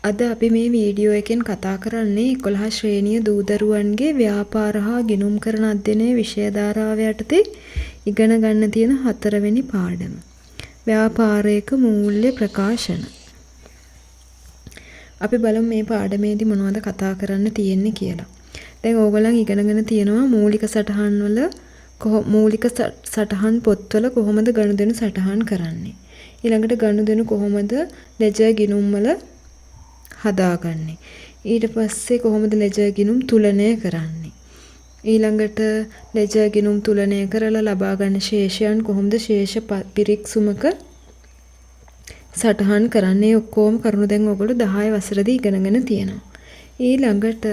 අද අපි මේ වීඩියෝ එකෙන් කතා කරන්නේ 11 ශ්‍රේණිය දූ දරුවන්ගේ ව්‍යාපාර හා ගිණුම් කරන අධ්‍යයනයේ විෂය ධාරාව යටතේ ඉගෙන ගන්න තියෙන 4 වෙනි පාඩම. ව්‍යාපාරයක මූල්‍ය ප්‍රකාශන. අපි බලමු මේ පාඩමේදී මොනවද කතා කරන්න තියෙන්නේ කියලා. දැන් ඕගොල්ලන් ඉගෙනගෙන තියෙනවා මූලික සටහන් වල මූලික සටහන් පොත්වල කොහොමද ගනුදෙනු සටහන් කරන්නේ. ඊළඟට ගනුදෙනු කොහොමද ලෙජර් ගිණුම් වල හදාගන්නේ. ඊට පස්සේ කොහොමද ලෙජර් ගිණුම් තුලනය කරන්නේ. ඊළඟට ලෙජර් ගිණුම් තුලනය කරලා ලබා ගන්න ශේෂයන් කොහොමද ශේෂ පිරික්සුමක සටහන් කරන්නේ. ඔක්කොම කරුණු දැන් ඔයගොල්ලෝ 10 වසරේදී ඉගෙනගෙන තියෙනවා. ඊළඟට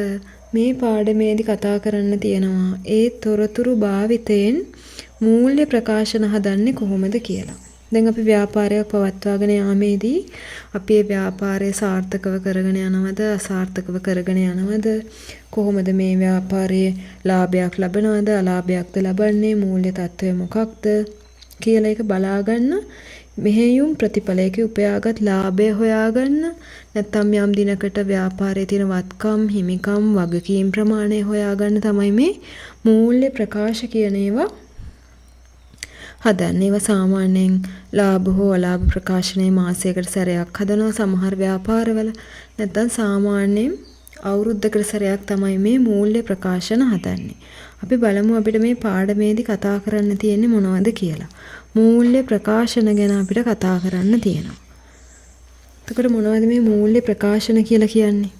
මේ පාඩමේදී කතා කරන්න තියෙනවා ඒ තොරතුරු භාවිතයෙන් මූල්‍ය ප්‍රකාශන හදන්නේ කොහොමද කියලා. දැන් අපි ව්‍යාපාරයක් පවත්වාගෙන යාමේදී අපි ඒ ව්‍යාපාරය සාර්ථකව කරගෙන යනවද අසාර්ථකව කරගෙන යනවද කොහොමද මේ ව්‍යාපාරයේ ලාභයක් ලබනවද අලාභයක්ද ලබන්නේ මූල්‍ය තත්ත්වය මොකක්ද කියලා එක බලාගන්න මෙහෙයුම් ප්‍රතිඵලයක උපයාගත් ලාභය හොයාගන්න නැත්නම් යම් දිනකට ව්‍යාපාරයේ තියෙන වත්කම් හිමිකම් වගකීම් ප්‍රමාණය හොයාගන්න තමයි මේ මූල්‍ය ප්‍රකාශ කියන ඒවා හදන්නේ. ඒවා සාමාන්‍යයෙන් ලාභ හෝ අලාභ ප්‍රකාශනයේ මාසයකට සැරයක් හදනවා සමහර ව්‍යාපාරවල. නැත්නම් සාමාන්‍යයෙන් අවුරුද්දකට සැරයක් තමයි මේ මූල්‍ය ප්‍රකාශන හදන්නේ. අපි බලමු අපිට මේ පාඩමේදී කතා කරන්න තියෙන්නේ මොනවද කියලා. මූල්‍ය ප්‍රකාශන ගැන අපිට කතා කරන්න තියෙනවා. එතකොට මොනවද මේ මූල්‍ය ප්‍රකාශන කියලා කියන්නේ?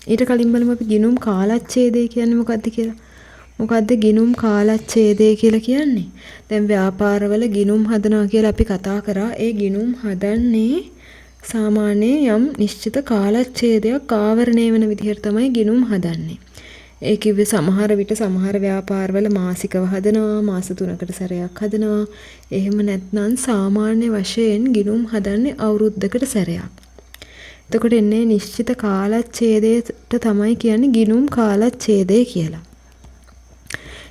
ඊට කලින් බලමු අපි ගිණුම් කාලච්ඡේදය කියන්නේ මොකක්ද කියලා. මොකද්ද ගිණුම් කාලච්ඡේදය කියලා කියන්නේ? දැන් ව්‍යාපාරවල ගිණුම් හදනවා කියලා අපි කතා කරා. ඒ ගිණුම් හදන්නේ සාමාන්‍යයෙන් යම් නිශ්චිත කාලච්ඡේදයක් ආවරණය වෙන විදිහට තමයි ගිණුම් හදන්නේ. ඒ කිව්වේ සමහර විට සමහර ව්‍යාපාරවල මාසිකව හදනවා, මාස 3කට සැරයක් හදනවා. එහෙම නැත්නම් සාමාන්‍ය වශයෙන් ගිණුම් හදන්නේ අවුරුද්දකට සැරයක්. එතකොට එන්නේ නිශ්චිත කාලච්ඡේදයට තමයි කියන්නේ ගිණුම් කාලච්ඡේදය කියලා.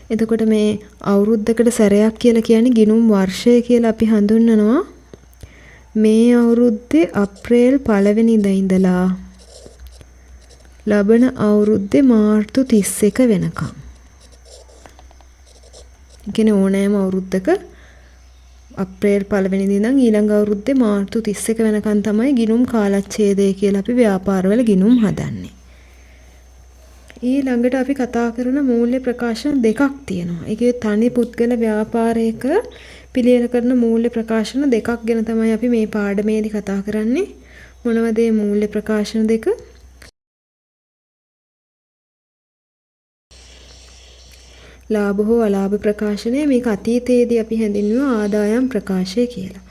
එතකොට මේ අවුරුද්දකට සැරයක් කියලා කියන්නේ ගිණුම් වර්ෂය කියලා අපි හඳුන්වනවා. මේ අවුරුද්දේ අප්‍රේල් 1 වෙනිදා ඉඳලා ලබන අවුරුද්දේ මාර්තු 31 වෙනකම්. කියන්නේ ඕනෑම අවුරුද්දක අප්‍රේල් 1 වෙනිදා ඉඳන් ඊළඟ අවුරුද්දේ මාර්තු 31 වෙනකම් තමයි ගිණුම් කාලච්ඡේදය කියලා අපි ව්‍යාපාරවල ගිණුම් හදන්නේ. ඊළඟට අපි කතා කරන මූල්‍ය ප්‍රකාශන දෙකක් තියෙනවා. ඒකේ තනි පුද්ගල ව්‍යාපාරයක පිළියෙල කරන මූල්‍ය ප්‍රකාශන දෙකක් ගැන තමයි අපි මේ පාඩමේදී කතා කරන්නේ. මොනවද මේ මූල්‍ය ප්‍රකාශන දෙක? ලාභ හෝ අලාභ ප්‍රකාශනය මේක අතීතයේදී අපි හැඳින්වුවා ආදායම් ප්‍රකාශය කියලා.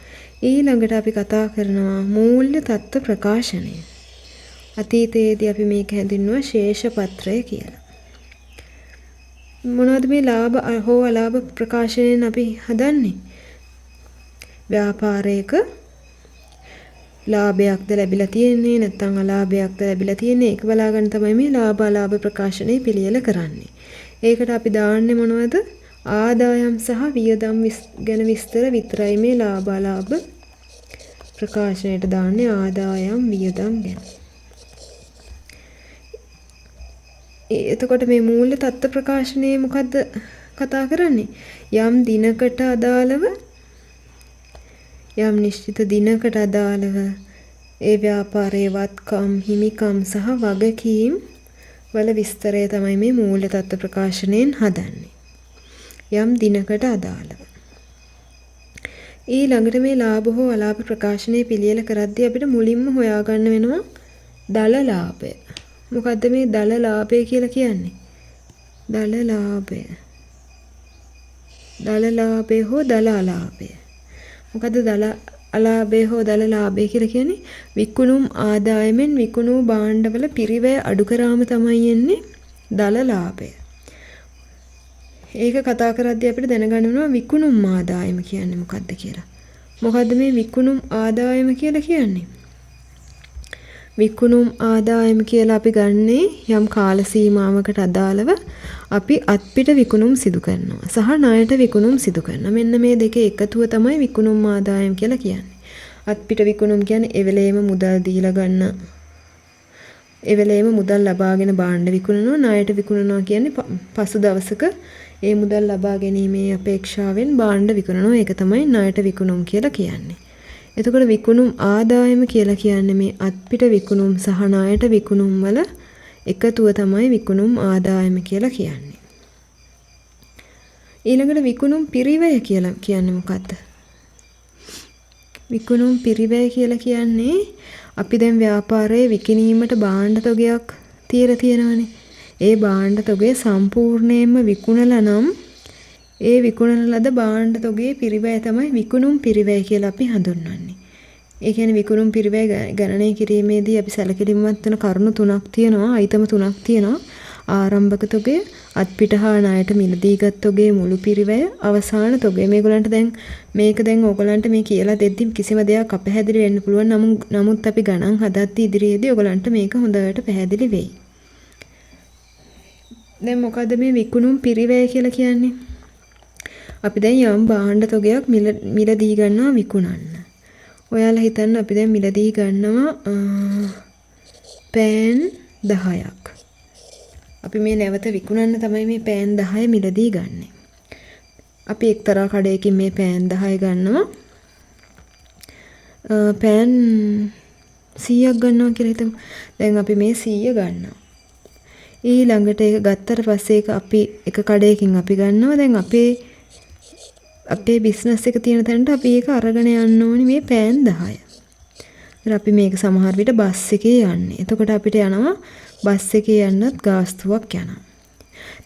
ඊළඟට අපි කතා කරනවා මූල්‍ය තත්ත්ව ප්‍රකාශනය. අතීතයේදී අපි මේක හැඳින්වුවා ශේෂ පත්‍රය කියලා. මොනවද මේ ලාභ හෝ අලාභ ප්‍රකාශනයෙන් අපි හදන්නේ? ව්‍යාපාරයක ලාභයක්ද ලැබිලා තියෙන්නේ නැත්නම් අලාභයක්ද ලැබිලා තියෙන්නේ ඒක බලාගන්න තමයි මේ ලාභ අලාභ ප්‍රකාශනය පිළියෙල කරන්නේ. ඒකට අපි දාන්නේ මොනවද? ආදායම් සහ වියදම් ගැන විස්තර විතරයි මේ ලාභ අලාභ ප්‍රකාශනයට දාන්නේ ආදායම් වියදම් ගැන. එතකොට මේ මූල්‍ය තත්ත්ව ප්‍රකාශනයේ මොකද්ද කතා කරන්නේ? යම් දිනකට අදාළව යම් නිශ්චිත දිනකට අදාළව ඒ ව්‍යාපාරයේ වත්කම් හිමිකම් සහ වගකීම් වල විස්තරය තමයි මේ මූල්‍ය තත්ත්ව ප්‍රකාශනයෙන් හදන්නේ. යම් දිනකට අදාළව. ඊළඟට මේ ලාභ හෝ අලාභ ප්‍රකාශනයේ පිළියෙල කරද්දී අපිට මුලින්ම හොයාගන්න වෙනවා දල ලාභය. මොකද්ද මේ දල ලාභය කියලා කියන්නේ? දල ලාභය. දල ලාභය හෝ දල අලාභය. මොකද්ද දල අලාභය හෝ දල ලාභය කියලා කියන්නේ? විකුණුම් ආදායමෙන් විකුණූ භාණ්ඩවල පිරිවැය අඩු කරාම තමයි එන්නේ දල ලාභය. ඒක කතා කරද්දී අපිට දැනගන්න වෙනවා විකුණුම් ආදායම කියන්නේ මොකද්ද කියලා. මොකද්ද මේ විකුණුම් ආදායම කියලා කියන්නේ? විකුණුම් ආදායම කියලා අපි ගන්නේ යම් කාල සීමාවකට අදාළව අපි අත්පිට විකුණුම් සිදු කරනවා සහ ණයට විකුණුම් සිදු කරනවා. මෙන්න මේ දෙකේ එකතුව තමයි විකුණුම් ආදායම කියලා කියන්නේ. අත්පිට විකුණුම් කියන්නේ එවෙලේම මුදල් දීලා ගන්න ඒ වෙලේම මුදල් ලබාගෙන භාණ්ඩ විකුණනවා. ණයට විකුණනවා කියන්නේ පසු දවසක ඒ මුදල් ලබා ගැනීමේ අපේක්ෂාවෙන් භාණ්ඩ විකුණනවා. ඒක තමයි ණයට විකුණුම් කියලා කියන්නේ. එතකොට විකුණුම් ආදායම කියලා කියන්නේ මේ අත්පිට විකුණුම් සහ ණයට විකුණුම් වල එකතුව තමයි විකුණුම් ආදායම කියලා කියන්නේ. ඊළඟට විකුණුම් පිරිවැය කියලා කියන්නේ මොකද්ද? විකුණුම් පිරිවැය කියලා කියන්නේ අපි දැන් ව්‍යාපාරයේ විකිණීමට භාණ්ඩ තොගයක් තියලා තියෙනවනේ. ඒ භාණ්ඩ තොගය සම්පූර්ණයෙන්ම විකුණලා නම් ඒ විකුණන ලද භාණ්ඩ තොගයේ පිරිවැය තමයි විකුණුම් පිරිවැය කියලා අපි හඳුන්වන්නේ. ඒ කියන්නේ විකුණුම් පිරිවැය ගණනය කිරීමේදී අපි සැලකිලිමත් වෙන කරුණු තුනක් තියෙනවා, අයිතම තුනක් තියෙනවා. ආරම්භක තොගය, අත්පිට හා ණයට මිලදීගත් තොගයේ මුළු පිරිවැය, අවසාන තොගය. මේගොල්ලන්ට දැන් මේක දැන් ඕගොල්ලන්ට මේ කියලා දෙද්දි කිසිම දෙයක් අපැහැදිලි වෙන්න පුළුවන්. නමුත් අපි ගණන් හදද්දී ඉදිරියේදී ඕගොල්ලන්ට මේක හොඳට පැහැදිලි වෙයි. දැන් මොකද්ද මේ විකුණුම් පිරිවැය කියලා කියන්නේ? අපි දැන් යම් භාණ්ඩ තොගයක් මිලදී ගන්නවා විකුණන්න. ඔයාලා හිතන්න අපි දැන් මිලදී ගන්නවා පෑන් 10ක්. අපි මේ නැවත විකුණන්න තමයි මේ පෑන් 10 මිලදී ගන්නෙ. අපි එක්තරා කඩයකින් මේ පෑන් 10 ගන්නවා. පෑන් 100ක් ගන්නවා කියලා හිතමු. දැන් අපි මේ 100 ගන්නවා. ඊළඟට ඒක ගත්තට පස්සේ ඒක අපි එක කඩයකින් අපි ගන්නවා. දැන් අපේ බිස්නස් එක තියෙන තැනට අපි ඒක අරගෙන යන්න ඕනේ මේ පෑන් 10. අපි මේක සමහර විට බස් එකේ යන්නේ. එතකොට අපිට යනවා බස් එකේ යන්නත් ගාස්තුවක් යනවා.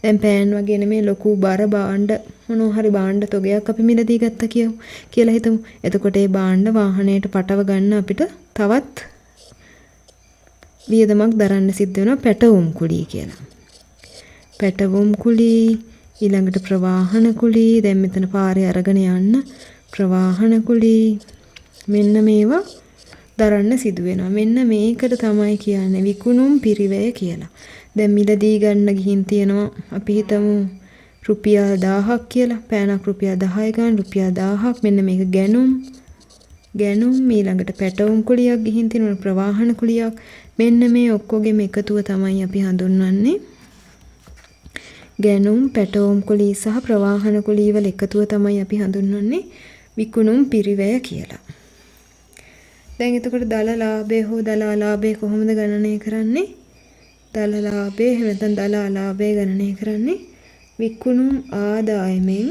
දැන් පෑන් වගේ නෙමේ ලොකු බර භාණ්ඩ මොනවා හරි භාණ්ඩ තොගයක් අපි මිලදී ගත්තා කියලා හිතමු. එතකොට ඒ භාණ්ඩ වාහනයට පටව ගන්න අපිට තවත් වියදමක් දරන්න සිද්ධ වෙනවා පැටවුම් කුලී කියලා. පැටවුම් කුලී ඊළඟට ප්‍රවාහන කුලී දැන් මෙතන පාරේ අරගෙන යන්න ප්‍රවාහන කුලී මෙන්න මේවා දරන්න සිදු වෙනවා. මෙන්න මේකට තමයි කියන්නේ විකුණුම් පිරිවැය කියලා. දැන් මිලදී ගන්න ගිහින් තියෙනවා අපි හිතමු රුපියල් 1000ක් කියලා. පෑනක් රුපියල් 10 ගන්න රුපියල් 1000ක් මෙන්න මේක ගැනුම් ඊළඟට පැටවුම් කුලියක් ගිහින් තියෙනවා ප්‍රවාහන කුලියක්. මෙන්න මේ ඔක්කොගෙම එකතුව තමයි අපි හඳුන්වන්නේ ගැනුම් පැටවුම් කුලී සහ ප්‍රවාහන කුලී වල එකතුව තමයි අපි හඳුන්වන්නේ විකුණුම් පිරිවැය කියලා. දැන් එතකොට දල ලාභය හෝ දලා ලාභය කොහොමද ගණනය කරන්නේ? දල ලාභය එහෙම නැත්නම් දලා ලාභය ගණනය කරන්නේ විකුණුම් ආදායමෙන්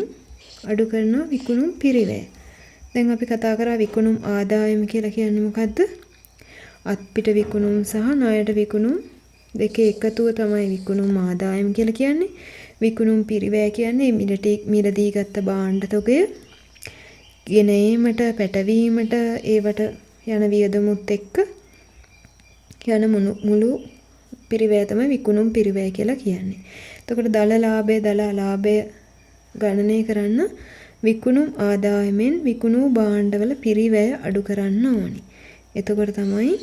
අඩු කරන විකුණුම් පිරිවැය. දැන් අපි කතා කරා විකුණුම් ආදායම කියලා කියන්නේ මොකද්ද? අත්පිට විකුණුම් සහ ණයට විකුණුම් දෙකේ එකතුව තමයි විකුණුම් ආදායම කියලා කියන්නේ. විකුණුම් පිරිවැය කියන්නේ මිලදී ගත්ත භාණ්ඩ තොගය ගෙන ඒමට පැටවීමට ඒවට යන වියදමුත් එක්ක යන මුළු පිරිවැය තමයි විකුණුම් පිරිවැය කියලා කියන්නේ. එතකොට දල ලාභය ගණනය කරන්න විකුණුම් ආදායමෙන් විකුණු භාණ්ඩවල පිරිවැය අඩු කරන්න ඕනි. එතකොට තමයි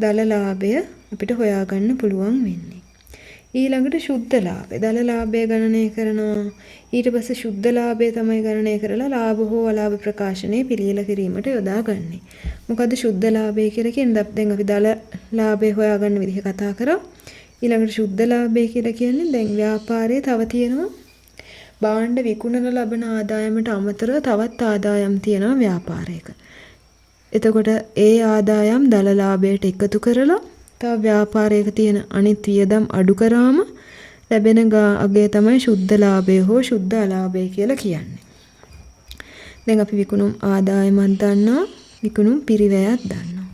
දල ලාභය අපිට හොයාගන්න පුළුවන් වෙන්නේ. ඊළඟට ශුද්ධ ලාභය. දල ලාභය ගණනය කරනවා. ඊට පස්සේ ශුද්ධ ලාභය තමයි ගණනය කරලා ලාභ හෝ අලාභ ප්‍රකාශනයේ පිළියෙල කිරීමට යොදාගන්නේ. මොකද ශුද්ධ ලාභය කියලා කියන්නේ දැන් අපි දල ලාභය හොයාගන්න විදිහ කතා කරා. ඊළඟට ශුද්ධ ලාභය කියලා කියන්නේ දැන් ව්‍යාපාරයේ තව තියෙනවා භාණ්ඩ විකුණන ලබන ආදායමට අමතරව තවත් ආදායම් තියෙනවා ව්‍යාපාරයක. එතකොට ඒ ආදායම් දල ලාභයට එකතු කරලා තව ව්‍යාපාරයක තියෙන අනිත් වියදම් අඩු කරාම ලැබෙන අගය තමයි ශුද්ධ ලාභය හෝ ශුද්ධ අලාභය කියලා කියන්නේ. දැන් අපි විකුණුම් ආදායමක් දන්නවා, විකුණුම් පිරිවැයක් දන්නවා.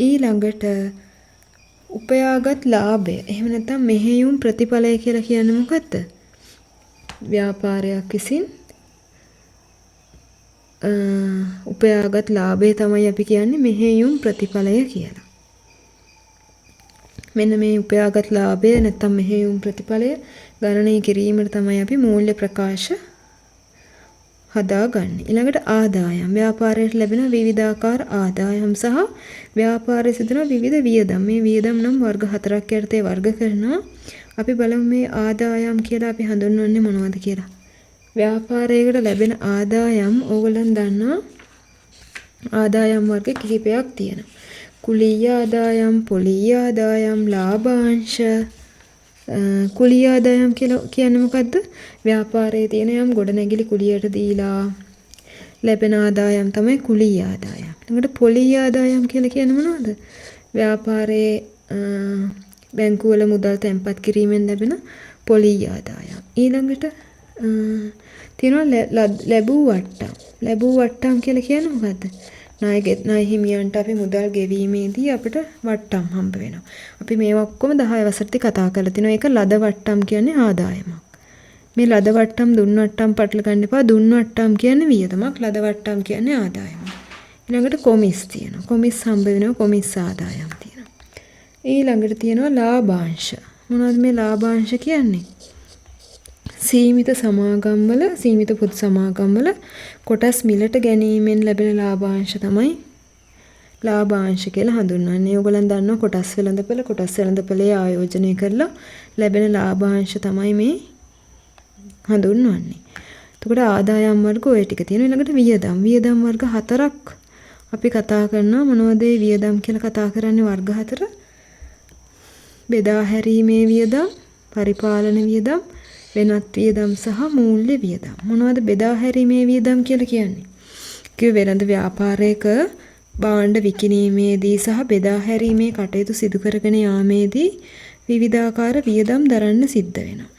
ඊළඟට උපයාගත් ලාභය. එහෙම නැත්නම් මෙහෙයුම් ප්‍රතිඵලය කියලා කියන්නේ මොකද්ද? ව්‍යාපාරයක් විසින් උපයාගත් ලාභය තමයි අපි කියන්නේ මෙහෙයුම් ප්‍රතිඵලය කියලා. මෙන්න මේ උපයාගත් ලාභය නැත්නම් මෙහෙයුම් ප්‍රතිඵලය ගණනය කිරීමට තමයි අපි මූල්‍ය ප්‍රකාශ හදාගන්නේ. ඊළඟට ආදායම්. ව්‍යාපාරයට ලැබෙන විවිධාකාර ආදායම් සහ ව්‍යාපාරයේ සිදුවන විවිධ වියදම්. මේ වියදම් නම් වර්ග 4ක් යටතේ වර්ග කරනවා. අපි බලමු මේ ආදායම් කියලා අපි හඳුන්වන්නේ මොනවද කියලා. ව්‍යාපාරයකට ලැබෙන ආදායම් ඕගොල්ලන් දන්නවා ආදායම් වර්ග කිහිපයක් තියෙනවා. කුලීය ආදායම්, පොලීය ආදායම්, ලාභාංශ. කුලීය ආදායම් කියලා කියන්නේ මොකද්ද? ව්‍යාපාරයේ තියෙන යම් ගොඩනැගිලි කුලියට දීලා ලැබෙන ආදායම් තමයි කුලීය ආදායම්. ඊළඟට පොලීය ආදායම් කියලා කියන්නේ මොනවද? ව්‍යාපාරයේ බැංකුවල මුදල් තැන්පත් කිරීමෙන් ලැබෙන පොලීය ආදායම්. ඊළඟට තියෙනවා ලැබූ වට්ටම්. ලැබූ වට්ටම් කියලා කියන්නේ මොකද්ද? ණය හිමියන්ට අපි මුදල් ගෙවීමේදී අපිට වට්ටම් හම්බ වෙනවා. අපි මේවා ඔක්කොම 10 වසරේදී කතා කරලා තිනවා. ඒක ලද වට්ටම් කියන්නේ ආදායමක්. මේ ලද වට්ටම් දුන් වට්ටම් පටල ගන්න එපා. දුන් වට්ටම් කියන්නේ වියදමක්, ලද වට්ටම් කියන්නේ ආදායමක්. ඊළඟට කොමිස් තියෙනවා. කොමිස් හම්බ වෙනවා, කොමිස් ආදායම් තියෙනවා. ඊළඟට තියෙනවා ලාභාංශ. මොනවද මේ ලාභාංශ කියන්නේ? සීමිත සමාගම්වල, සීමිත පොදු සමාගම්වල කොටස් මිලට ගැනීමෙන් ලැබෙන ලාභාංශ තමයි ලාභාංශ කියලා හඳුන්වන්නේ. ඔයගොල්ලන් දන්නවා කොටස් වෙළඳපොලේ ආයෝජනය කරලා ලැබෙන ලාභාංශ තමයි මේ හඳුන්වන්නේ. එතකොට ආදායම් වර්ග ඔය ටික තියෙනවා. ඊළඟට වියදම්. වියදම් වර්ග 4ක් අපි කතා කරනවා. මොනවද මේ වියදම් කියලා කතා කරන්නේ? වර්ග 4. බෙදා හැරීමේ වියදම්, පරිපාලන වියදම්, වෙනත් වියදම් සහ මූල්‍ය වියදම්. මොනවද බෙදා හැරීමේ වියදම් කියලා කියන්නේ? කිව්ව වෙළඳ ව්‍යාපාරයක භාණ්ඩ විකිණීමේදී සහ බෙදා හැරීමේ කටයුතු සිදු කරගෙන යාමේදී විවිධාකාර වියදම් දරන්න සිද්ධ වෙනවා.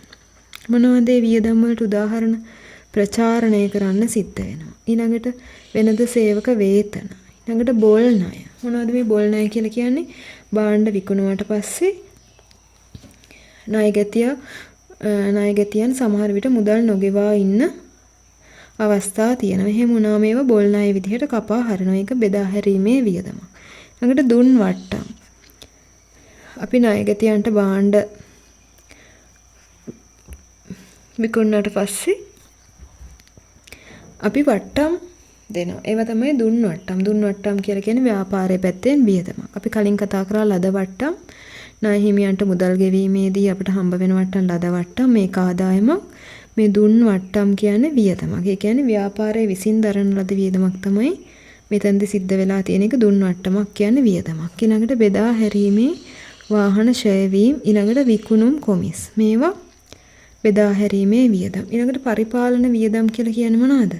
මොනවද මේ වියදම් වලට උදාහරණ? ප්‍රචාරණය කරන්න සිද්ධ වෙනවා. ඊළඟට වෙළඳ සේවක වේතන. ඊළඟට බොල් ණය. මොනවද මේ බොල් ණය කියලා කියන්නේ? භාණ්ඩ විකුණුවාට පස්සේ ණයගැතියන් සමහර විට මුදල් නොගෙවා ඉන්න අවස්ථා තියෙනවා. එහෙම වුණාම ඒවා බොල් ණය විදිහට කපා හරිනවා. ඒක බෙදා හැරීමේ වියදමක්. ළඟට දුන් වට්ටම්. අපි ණයගැතියන්ට භාණ්ඩ විකුණුවාට පස්සේ අපි වට්ටම් දෙනවා. ඒවා තමයි දුන් වට්ටම්. දුන් වට්ටම් කියලා කියන්නේ ව්‍යාපාරයේ පැත්තෙන් වියදමක්. අපි කලින් කතා කරා ලද වට්ටම්. ණය හිමියන්ට මුදල් ගෙවීමේදී අපිට හම්බ වෙන වට්ටම් ලද වට්ටම්. මේක ආදායමක්. මේ දුන් වට්ටම් කියන්නේ වියදමක්. ඒ කියන්නේ ව්‍යාපාරයේ විසින් දරන ලද වියදමක් තමයි මෙතෙන්දි සිද්ධ වෙලා තියෙන එක. දුන් වට්ටමක් කියන්නේ වියදමක්. ඊළඟට බෙදා හැරීමේ වාහන ඡය වීම, ඊළඟට විකුණුම් කොමිස්. මේවා බෙදා හැරීමේ වියදම්. ඊළඟට පරිපාලන වියදම් කියලා කියන්නේ මොනවද?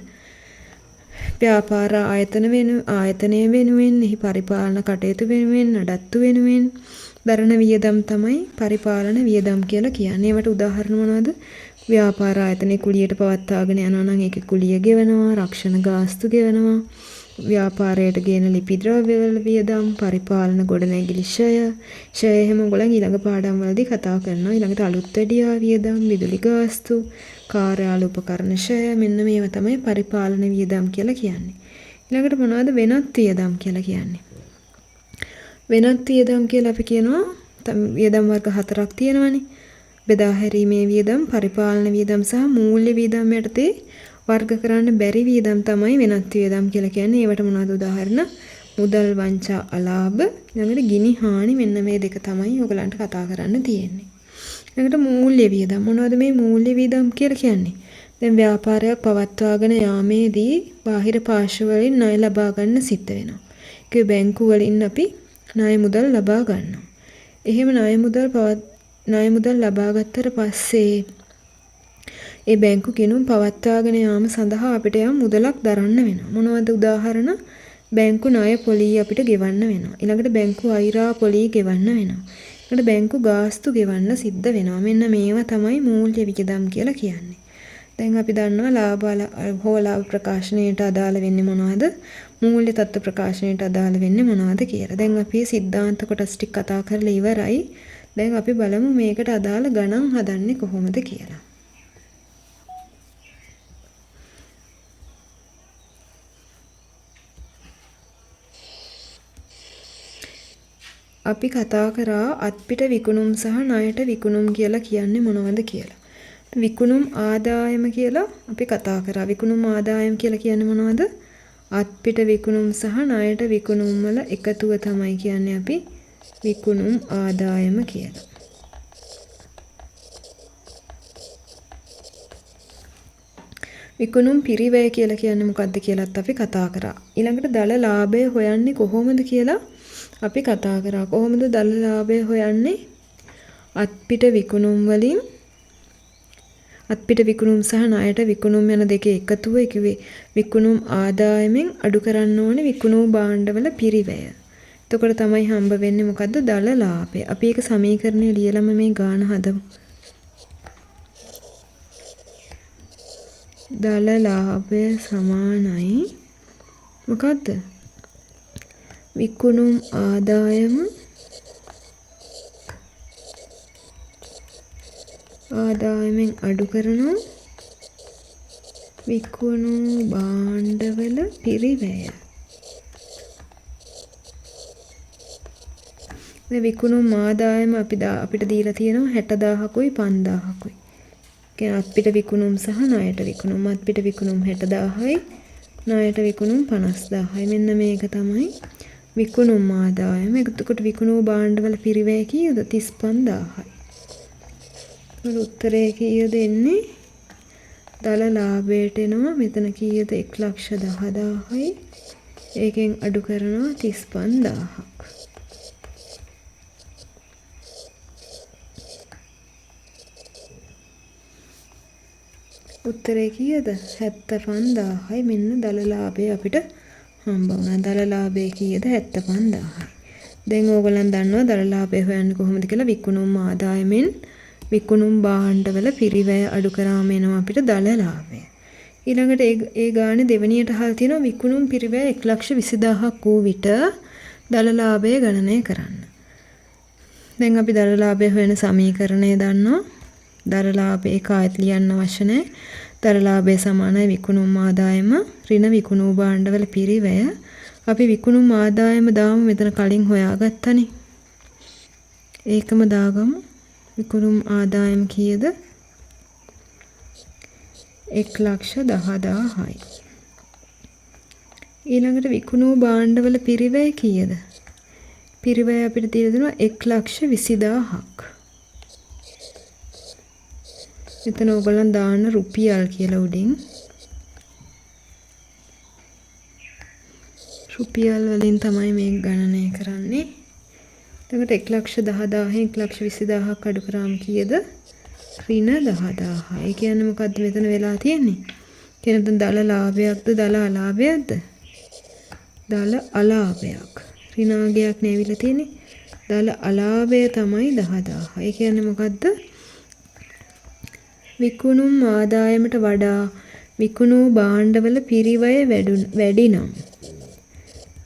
ව්‍යාපාර ආයතනය වෙනුවෙන්, එහි පරිපාලන කටයුතු වෙනුවෙන්, නඩත්තු වෙනුවෙන් දරන වියදම් තමයි පරිපාලන වියදම් කියලා කියන්නේ. ඒවට උදාහරණ මොනවද? ව්‍යාපාර ආයතනයේ කුලියට පවත්වාගෙන යනවා නම් ඒකේ කුලිය ගෙවනවා, රක්ෂණ ගාස්තු ගෙවනවා, ව්‍යාපාරයට ගේන ලිපි ද්‍රව්‍ය වල වියදම්, පරිපාලන ගොඩනැගිලි ඡය එහෙම ඔයගොල්ලන් ඊළඟ පාඩම් වලදී කතා කරනවා. ඊළඟට අලුත් වැඩියා වියදම්, විදුලි ගාස්තු, කාර්යාල උපකරණ ඡය, මෙන්න මේවා තමයි පරිපාලන වියදම් කියලා කියන්නේ. ඊළඟට මොනවද වෙනත් වියදම් කියලා කියන්නේ? වෙනත් වියදම් කියලා අපි කියනවා වියදම් වර්ග 4ක් තියෙනවානේ. බෙදා හැරීමේ වියදම්, පරිපාලන වියදම් සහ මූල්‍ය වියදම් යටතේ වර්ග කරන්න බැරි වියදම් තමයි වෙනත් වියදම් කියලා කියන්නේ. ඒවට මොනවද උදාහරණ? මුදල් වංචා අලාභ, ඊළඟට ගිනි හානි, මෙන්න මේ දෙක තමයි ඔයගලන්ට කතා කරන්න තියෙන්නේ. ඊළඟට මූල්‍ය වියදම්. මොනවද මේ මූල්‍ය වියදම් කියලා කියන්නේ? දැන් ව්‍යාපාරයක් පවත්වාගෙන යාමේදී බාහිර පාර්ශ්ව වලින් ණය ලබා ගන්න සිද්ධ වෙනවා. ඒ බැංකු වලින් අපි ණය මුදල් ලබා ගන්නවා. එහෙම ණය මුදල් ලබා ගත්තට පස්සේ ඒ බැංකු ගිණුම් පවත්වාගෙන යාම සඳහා අපිට යම් මුදලක් දරන්න වෙනවා. මොනවද උදාහරණ? බැංකු ණය පොලී අපිට ගෙවන්න වෙනවා. ඊළඟට බැංකු අයිරා පොලී ගෙවන්න වෙනවා. ඊළඟට බැංකු ගාස්තු ගෙවන්න සිද්ධ වෙනවා. මෙන්න මේවා තමයි මූල්‍ය වියදම් කියලා කියන්නේ. දැන් අපි දන්නවා ලාභ ප්‍රකාශනයට අදාළ වෙන්නේ මොනවද? මූල්‍ය තත්ත්ව ප්‍රකාශනයට අදාළ වෙන්නේ මොනවද කියලා. දැන් අපි සිද්ධාන්ත කොටස් ටික කතා කරලා ඉවරයි. දැන් අපි බලමු මේකට අදාළ ගණන් හදන්නේ කොහොමද කියලා. අපි කතා කරා අත්පිට විකුණුම් සහ ණයට විකුණුම් කියලා කියන්නේ මොනවද කියලා. විකුණුම් ආදායම කියලා අපි කතා කරා. විකුණුම් ආදායම කියලා කියන්නේ මොනවද? අත්පිට විකුණුම් සහ ණයට විකුණුම් වල එකතුව තමයි කියන්නේ අපි විකුණුම් ආදායම කියලා. විකුණුම් පිරිවැය කියලා කියන්නේ මොකක්ද කියලාත් අපි කතා කරා. ඊළඟට දල ලාභය හොයන්නේ කොහොමද කියලා අපි කතා කරා. කොහොමද දල ලාභය හොයන්නේ? අත්පිට විකුණුම් වලින් අත්පිට විකුණුම් සහ ණයට විකුණුම් යන දෙකේ එකතුව කිව්වේ විකුණුම් ආදායමෙන් අඩු කරන්න ඕනේ විකුණූ භාණ්ඩවල පිරිවැය. එතකොට තමයි හම්බ වෙන්නේ මොකද්ද? දල ලාභය. අපි ඒක සමීකරණය ලියලම මේ ගාන හදමු. දල ලාභය සමානයි මොකද්ද? විකුණුම් ආදායමෙන් අඩු කරනවා විකුණූ භාණ්ඩවල පිරිවැය. මේ විකුණුම් ආදායම අපිට දීලා තියෙනවා 60000කුයි 5000කුයි. කියන්නේ අත්පිට විකුණුම් සහ ණයට විකුණුම්. අත්පිට විකුණුම් 60000යි ණයට විකුණුම් 50000යි. මෙන්න මේක තමයි විකුණුම් ආදායම. එතකොට විකුණූ භාණ්ඩවල පිරිවැය කීයද? 35000යි. උත්තරේ කීයද එන්නේ? දල ලාභයට එනවා මෙතන කීයද? 110000යි. ඒකෙන් අඩු කරනවා 35000ක්. උත්තරේ කීයද? 75000යි. මෙන්න දල ලාභය අපිට හම්බ වුණා. දල ලාභය කීයද? 75000යි. දැන් ඕගොල්ලන් දන්නවා දල ලාභය හොයන්නේ කොහොමද කියලා. විකුණුම් ආදායමෙන් විකුණුම් භාණ්ඩවල පිරිවැය අඩු කරාම එනවා අපිට දල ලාභය. ඊළඟට ඒ ගානේ දෙවෙනියට අහලා තියෙනවා විකුණුම් පිරිවැය 120000ක් වූ විට දල ලාභය ගණනය කරන්න. දැන් අපි දල ලාභය හොයන සමීකරණය දන්නවා. දල ලාභය කායත් ලියන්න අවශ්‍ය නැහැ. දල ලාභය සමානයි විකුණුම් ආදායම ඍණ විකුණූ භාණ්ඩවල පිරිවැය. අපි විකුණුම් ආදායම දාමු මෙතන කලින් හොයාගත්තනේ. ඒකම දාගමු. විකුණුම් ආදායම කීයද? 110000යි. ඊළඟට විකුණූ භාණ්ඩවල පිරිවැය කීයද? පිරිවැය අපිට දීලා දෙනවා 120000ක්. මෙතන ඕගොල්ලන් දාන්න රුපියල් කියලා උඩින්. රුපියල් වලින් තමයි මේක ගණනය කරන්නේ. එතකොට 110000න් 120000ක් අඩු කරාම කීයද? ඍණ 10000. ඒ කියන්නේ මොකද්ද මෙතන වෙලා තියෙන්නේ? කියන්නේ දල ලාභයක්ද දල අලාභයක්ද? දල අලාභයක්. ඍණාගයක් නෙවිලා තියෙන්නේ. දල අලාභය තමයි 10000. ඒ කියන්නේ මොකද්ද? විකුණුම් ආදායමට වඩා විකුණූ භාණ්ඩවල පිරිවැය වැඩි නම්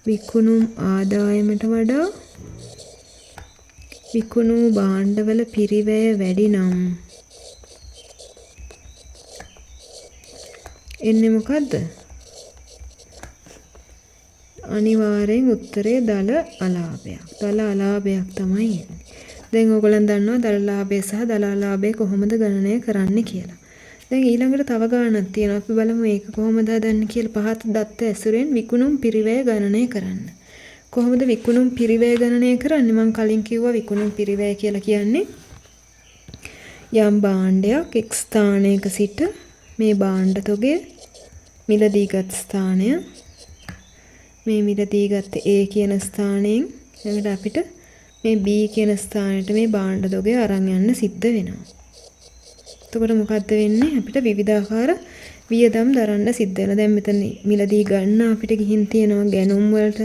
විකුණුම් ආදායමට වඩා විකුණූ භාණ්ඩවල පිරිවැය වැඩි නම් එන්නේ මොකද්ද? අනිවාර්යෙන් උත්තරේ දල අලාභයක්. දල අලාභයක් තමයි එන්නේ. දැන් ඕගොල්ලන් දන්නවා දල ලාභය සහ දල අලාභය කොහොමද ගණනය කරන්නේ කියලා. දැන් ඊළඟට තව ගානක් තියෙනවා. අපි බලමු මේක කොහොමද හදන්නේ කියලා. පහත දත්ත ඇසුරෙන් විකුණුම් පිරිවැය ගණනය කරන්න. කොහොමද විකුණුම් පිරිවැය ගණනය කරන්නේ? මම කලින් කිව්වා විකුණුම් පිරිවැය කියලා කියන්නේ යම් භාණ්ඩයක් එක් ස්ථානයක සිට මේ භාණ්ඩ තොගය මිලදීගත් ස්ථානය මේ මිලදීගත් A කියන ස්ථානයෙන් ඊළඟට අපිට මේ B කියන ස්ථානයට මේ භාණ්ඩ තොගය අරන් යන්න සිද්ධ වෙනවා. එතකොට මොකද්ද වෙන්නේ? අපිට විවිධාකාර වියදම් දරන්න සිද්ධ වෙනවා. දැන් මෙතන මිලදී ගන්න අපිට ගිහින් තියෙනවා ගැනුම් වලට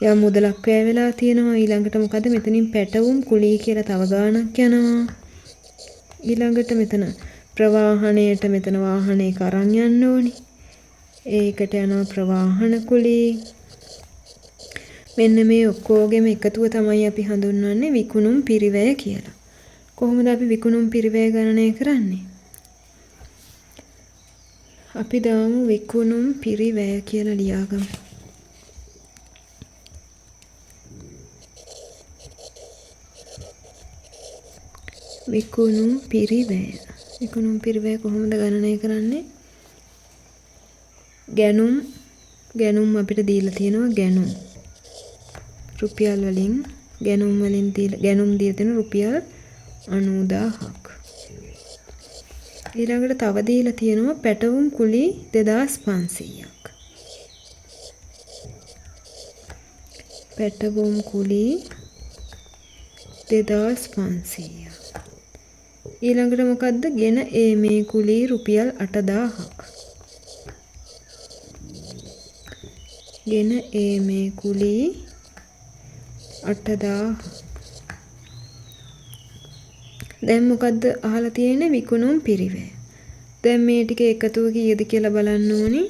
යම් මුදලක් වැය වෙලා තියෙනවා. ඊළඟට මොකද මෙතනින් පැටවුම් කුලී කියලා තව ගාණක් යනවා. ඊළඟට මෙතන ප්‍රවාහණයට මෙතන වාහනයක අරන් යන්න ඕනි. ඒකට යනවා ප්‍රවාහන කුලී. මෙන්න මේ ඔක්කොගෙම එකතුව තමයි අපි හඳුන්වන්නේ විකුණුම් පිරිවැය කියලා. කොහොමද අපි විකුණුම් පිරිවැය ගණනය කරන්නේ? අපි දාමු විකුණුම් පිරිවැය කියලා ලියාගමු. විකුණුම් පිරිවැය. විකුණුම් පිරිවැය කොහොමද ගණනය කරන්නේ? ගැනුම් අපිට දීලා තියෙනවා ගැනුම්. රුපියල් වලින් ගැනුම් දීලා තියෙන රුපියල් 90000ක්. ඊළඟට තව දීලා තියෙනවා පැටවුම් කුලී 2500ක්. පැටවුම් කුලී 2500ක්. ඊළඟට මොකද්ද? ගෙන ඒමේ කුලී රුපියල් 8000ක්. ගෙන ඒමේ කුලී 8000. දැන් මොකද්ද අහලා තියෙන්නේ? විකුණුම් පිරිවැය. දැන් මේ ටික එකතුව කීයද කියලා බලන්න ඕනි.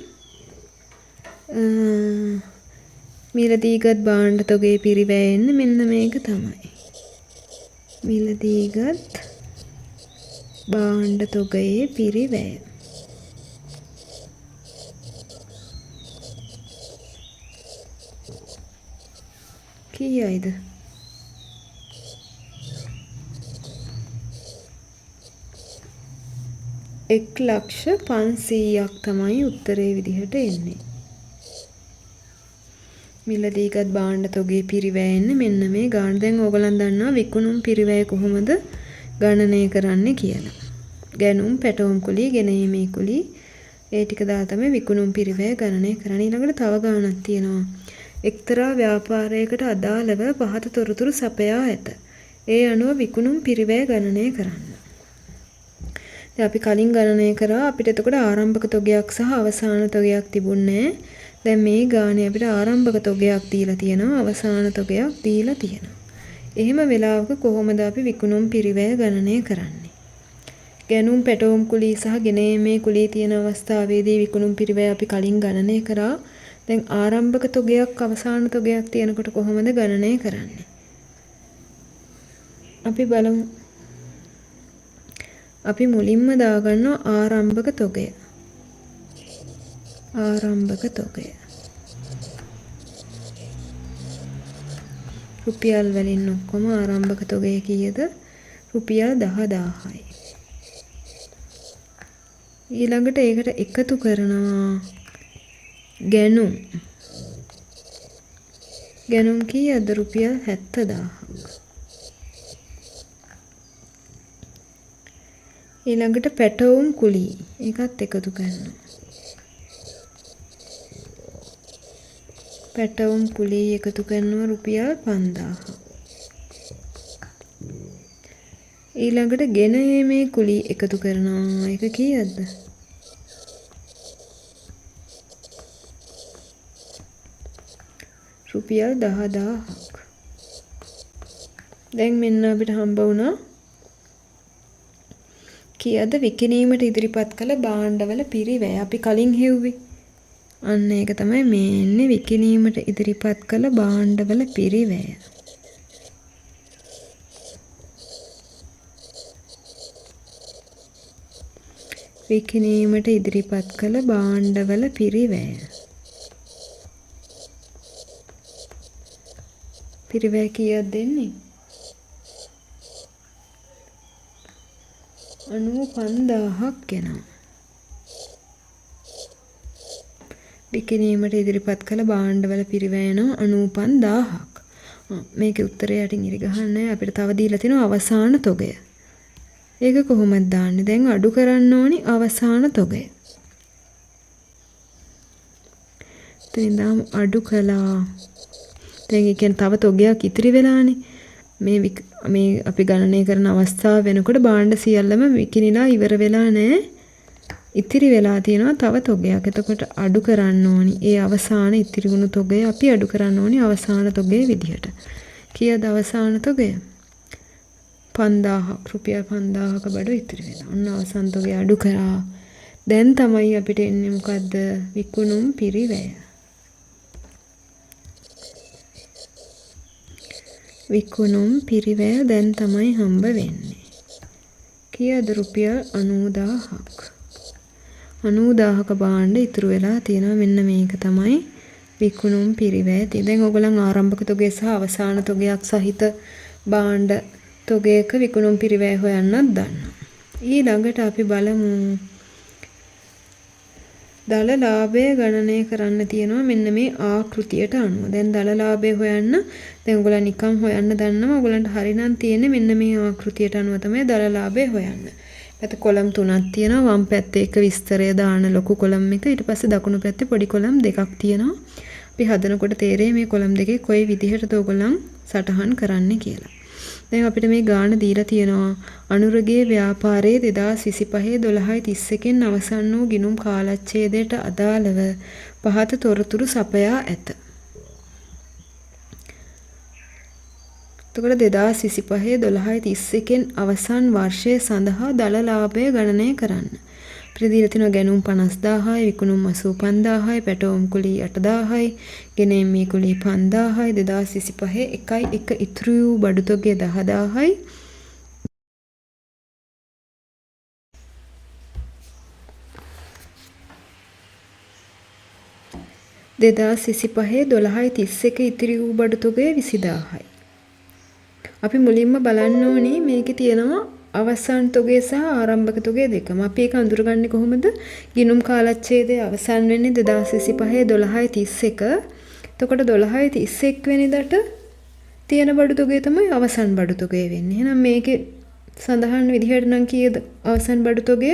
මිලදීගත් භාණ්ඩ තොගේ පිරිවැය එන්නේ මෙන්න මේක තමයි. මිලදීගත් භාණ්ඩ තොගයේ පිරිවැය. කීයයිද? 1,500,000ක් තමයි උත්තරේ විදිහට එන්නේ. මිලදීගත් භාණ්ඩ තොගේ පිරිවැය එන්නේ මෙන්න මේ ගාන. දැන් ඕගලන් දන්නවා විකුණුම් පිරිවැය කොහොමද ගණනය කරන්නේ කියලා. ගැනුම්, පැටවුම් කුලී, ගෙනීමේ කුලී ඒ ටික දාලා තමයි විකුණුම් පිරිවැය ගණනය කරන්නේ. ඊළඟට තව ගානක් තියෙනවා. එක්තරා ව්‍යාපාරයකට අදාළව පහත තොරතුරු සපයා ඇත. ඒ අනුව විකුණුම් පිරිවැය ගණනය කරන්න. දැන් අපි කලින් ගණනය කරා අපිට එතකොට ආරම්භක තොගයක් සහ අවසාන තොගයක් තිබුණේ. දැන් මේ ගානේ අපිට ආරම්භක තොගයක් දීලා තියෙනවා, අවසාන තොගයක් දීලා තියෙනවා. එහෙම වෙලාවක කොහොමද අපි විකුණුම් පිරිවැය ගණනය කරන්නේ? ගැනුම්, පැටවුම් කුලී සහ ගෙනීමේ කුලී තියෙන අවස්ථාවේදී විකුණුම් පිරිවැය අපි කලින් ගණනය කරා. දැන් ආරම්භක තොගයක් අවසාන තොගයක් තියෙනකොට කොහොමද ගණනය කරන්නේ? අපි බලමු. අපි මුලින්ම දාගන්නවා ආරම්භක තොගය. ආරම්භක තොගය. රුපියල් වලින් ඔක්කොම ආරම්භක තොගය කීයද? රුපියල් 10000යි. ඊළඟට ඒකට එකතු කරනවා ගැනුම්. ගැනුම් කීයද? රුපියල් 70000ක්. ඊළඟට පැටවුම් කුලී ඒකත් එකතු කරනවා. පැටවුම් කුලී එකතු කරනවා රුපියල් 5000ක්. ඊළඟට ගෙන ඒමේ කුලී එකතු කරනවා. ඒක කීයද? රුපියල් 10000ක්. දැන් මෙන්න අපිට හම්බ වුණා කීයද? විකිණීමට ඉදිරිපත් කළ භාණ්ඩවල පිරිවැය. අපි කලින් හෙව්වේ. අන්න ඒක තමයි මේ එන්නේ විකිණීමට ඉදිරිපත් කළ භාණ්ඩවල පිරිවැය. විකිණීමට ඉදිරිපත් කළ භාණ්ඩවල පිරිවැය. පිරිවැය කීයක් දෙන්නේ? 95000ක් එනවා. විකිණීමට ඉදිරිපත් කළ භාණ්ඩවල පිරිවැය 95000ක්. මේකේ උත්තරය යටින් ඉරි ගහන්නේ. අපිට තව දීලා තියෙනවා අවසාන තොගය. ඒක කොහොමද දාන්නේ? දැන් අඩු කරන්න ඕනි අවසාන තොගය. එතනින්දම අඩු කළා. දැන් ඒ කියන්නේ තව තොගයක් ඉතිරි වෙලානේ. මේ අපි ගණනය කරන අවස්ථාව වෙනකොට භාණ්ඩ සියල්ලම විකිණිලා ඉවර වෙලා නැහැ. ඉතිරි වෙලා තියෙනවා තව තොගයක්. එතකොට අඩු කරන්න ඕනි. ඒ අවසාන ඉතිරි වුණු තොගය අපි අඩු කරන්න ඕනි අවසාන තොගයේ විදිහට. කීයද අවසාන තොගය? 5000ක්. රුපියල් 5000ක බඩු ඉතිරි වෙනවා. ඔන්න අවසාන තොගය අඩු කරා. දැන් තමයි අපිට එන්නේ මොකද්ද? විකුණුම් පිරිවැය. විකුණුම් පිරිවැය දැන් තමයි හම්බ වෙන්නේ. කීයද? රුපියල් 90000ක්. 90000ක භාණ්ඩ ඉතුරු වෙලා තියෙනවා. මෙන්න මේක තමයි විකුණුම් පිරිවැය. දැන් ඔයගොල්ලන් ආරම්භක තොගය සහ අවසාන තොගයක් සහිත භාණ්ඩ තොගයක විකුණුම් පිරිවැය හොයන්නත් දන්නවා. ඊළඟට අපි බලමු දල ලාභය ගණනය කරන්න තියෙනවා මෙන්න මේ ආකෘතියට අනුව. දැන් දල ලාභය හොයන්න දැන් ඔයගොල්ලන් නිකන් හොයන්න දන්නවා. ඔයගොල්ලන්ට හරිනම් තියෙන්නේ මෙන්න මේ ආකෘතියට අනුව තමයි දල ලාභය හොයන්න. පැත්ත කොලම් 3ක් තියෙනවා. වම් පැත්තේ එක විස්තරය දාන ලොකු කොලම් එක. ඊට පස්සේ දකුණු පැත්තේ පොඩි කොලම් 2ක් තියෙනවා. අපි හදනකොට තේරෙයි මේ කොලම් දෙකේ කොයි විදිහටද ඔයගොල්ලන් සටහන් කරන්න කියලා. දැන් අපිට මේ ගාන දීලා තියෙනවා අනුරගේ ව්‍යාපාරයේ 2025 12:31 අවසන් වූ ගිණුම් කාලච්ඡේදයට අදාළව පහත තොරතුරු සපයා ඇත. එතකොට 2025 12:31 අවසන් වර්ෂය සඳහා දල ලාභය ගණනය කරන්න. අපිට දීලා තියෙනවා ගැනුම් 50000යි, විකුණුම් 85000යි, පැටවුම් කුලී 8000යි, ගෙනීමේ කුලී 5000යි, 2025 1 ඉතුරු වූ බඩු තොගය 10000යි. දෙදාස් 25 12:31 ඉතිරි වූ බඩු තොගය 20000යි. අපි මුලින්ම බලන්න ඕනේ මේකේ තියෙනවා අවසන් තොගය සහ ආරම්භක තොගය දෙකම. අපි ඒක අඳුරගන්නේ කොහොමද? ගිණුම් කාලච්ඡේදයේ අවසන් වෙන්නේ 2025 12:31. එතකොට 12:31 වෙනිදාට තියෙන බඩු තොගය තමයි අවසන් බඩු තොගය වෙන්නේ. එහෙනම් මේකේ සඳහන් විදිහට නම් කීයද අවසන් බඩු තොගය?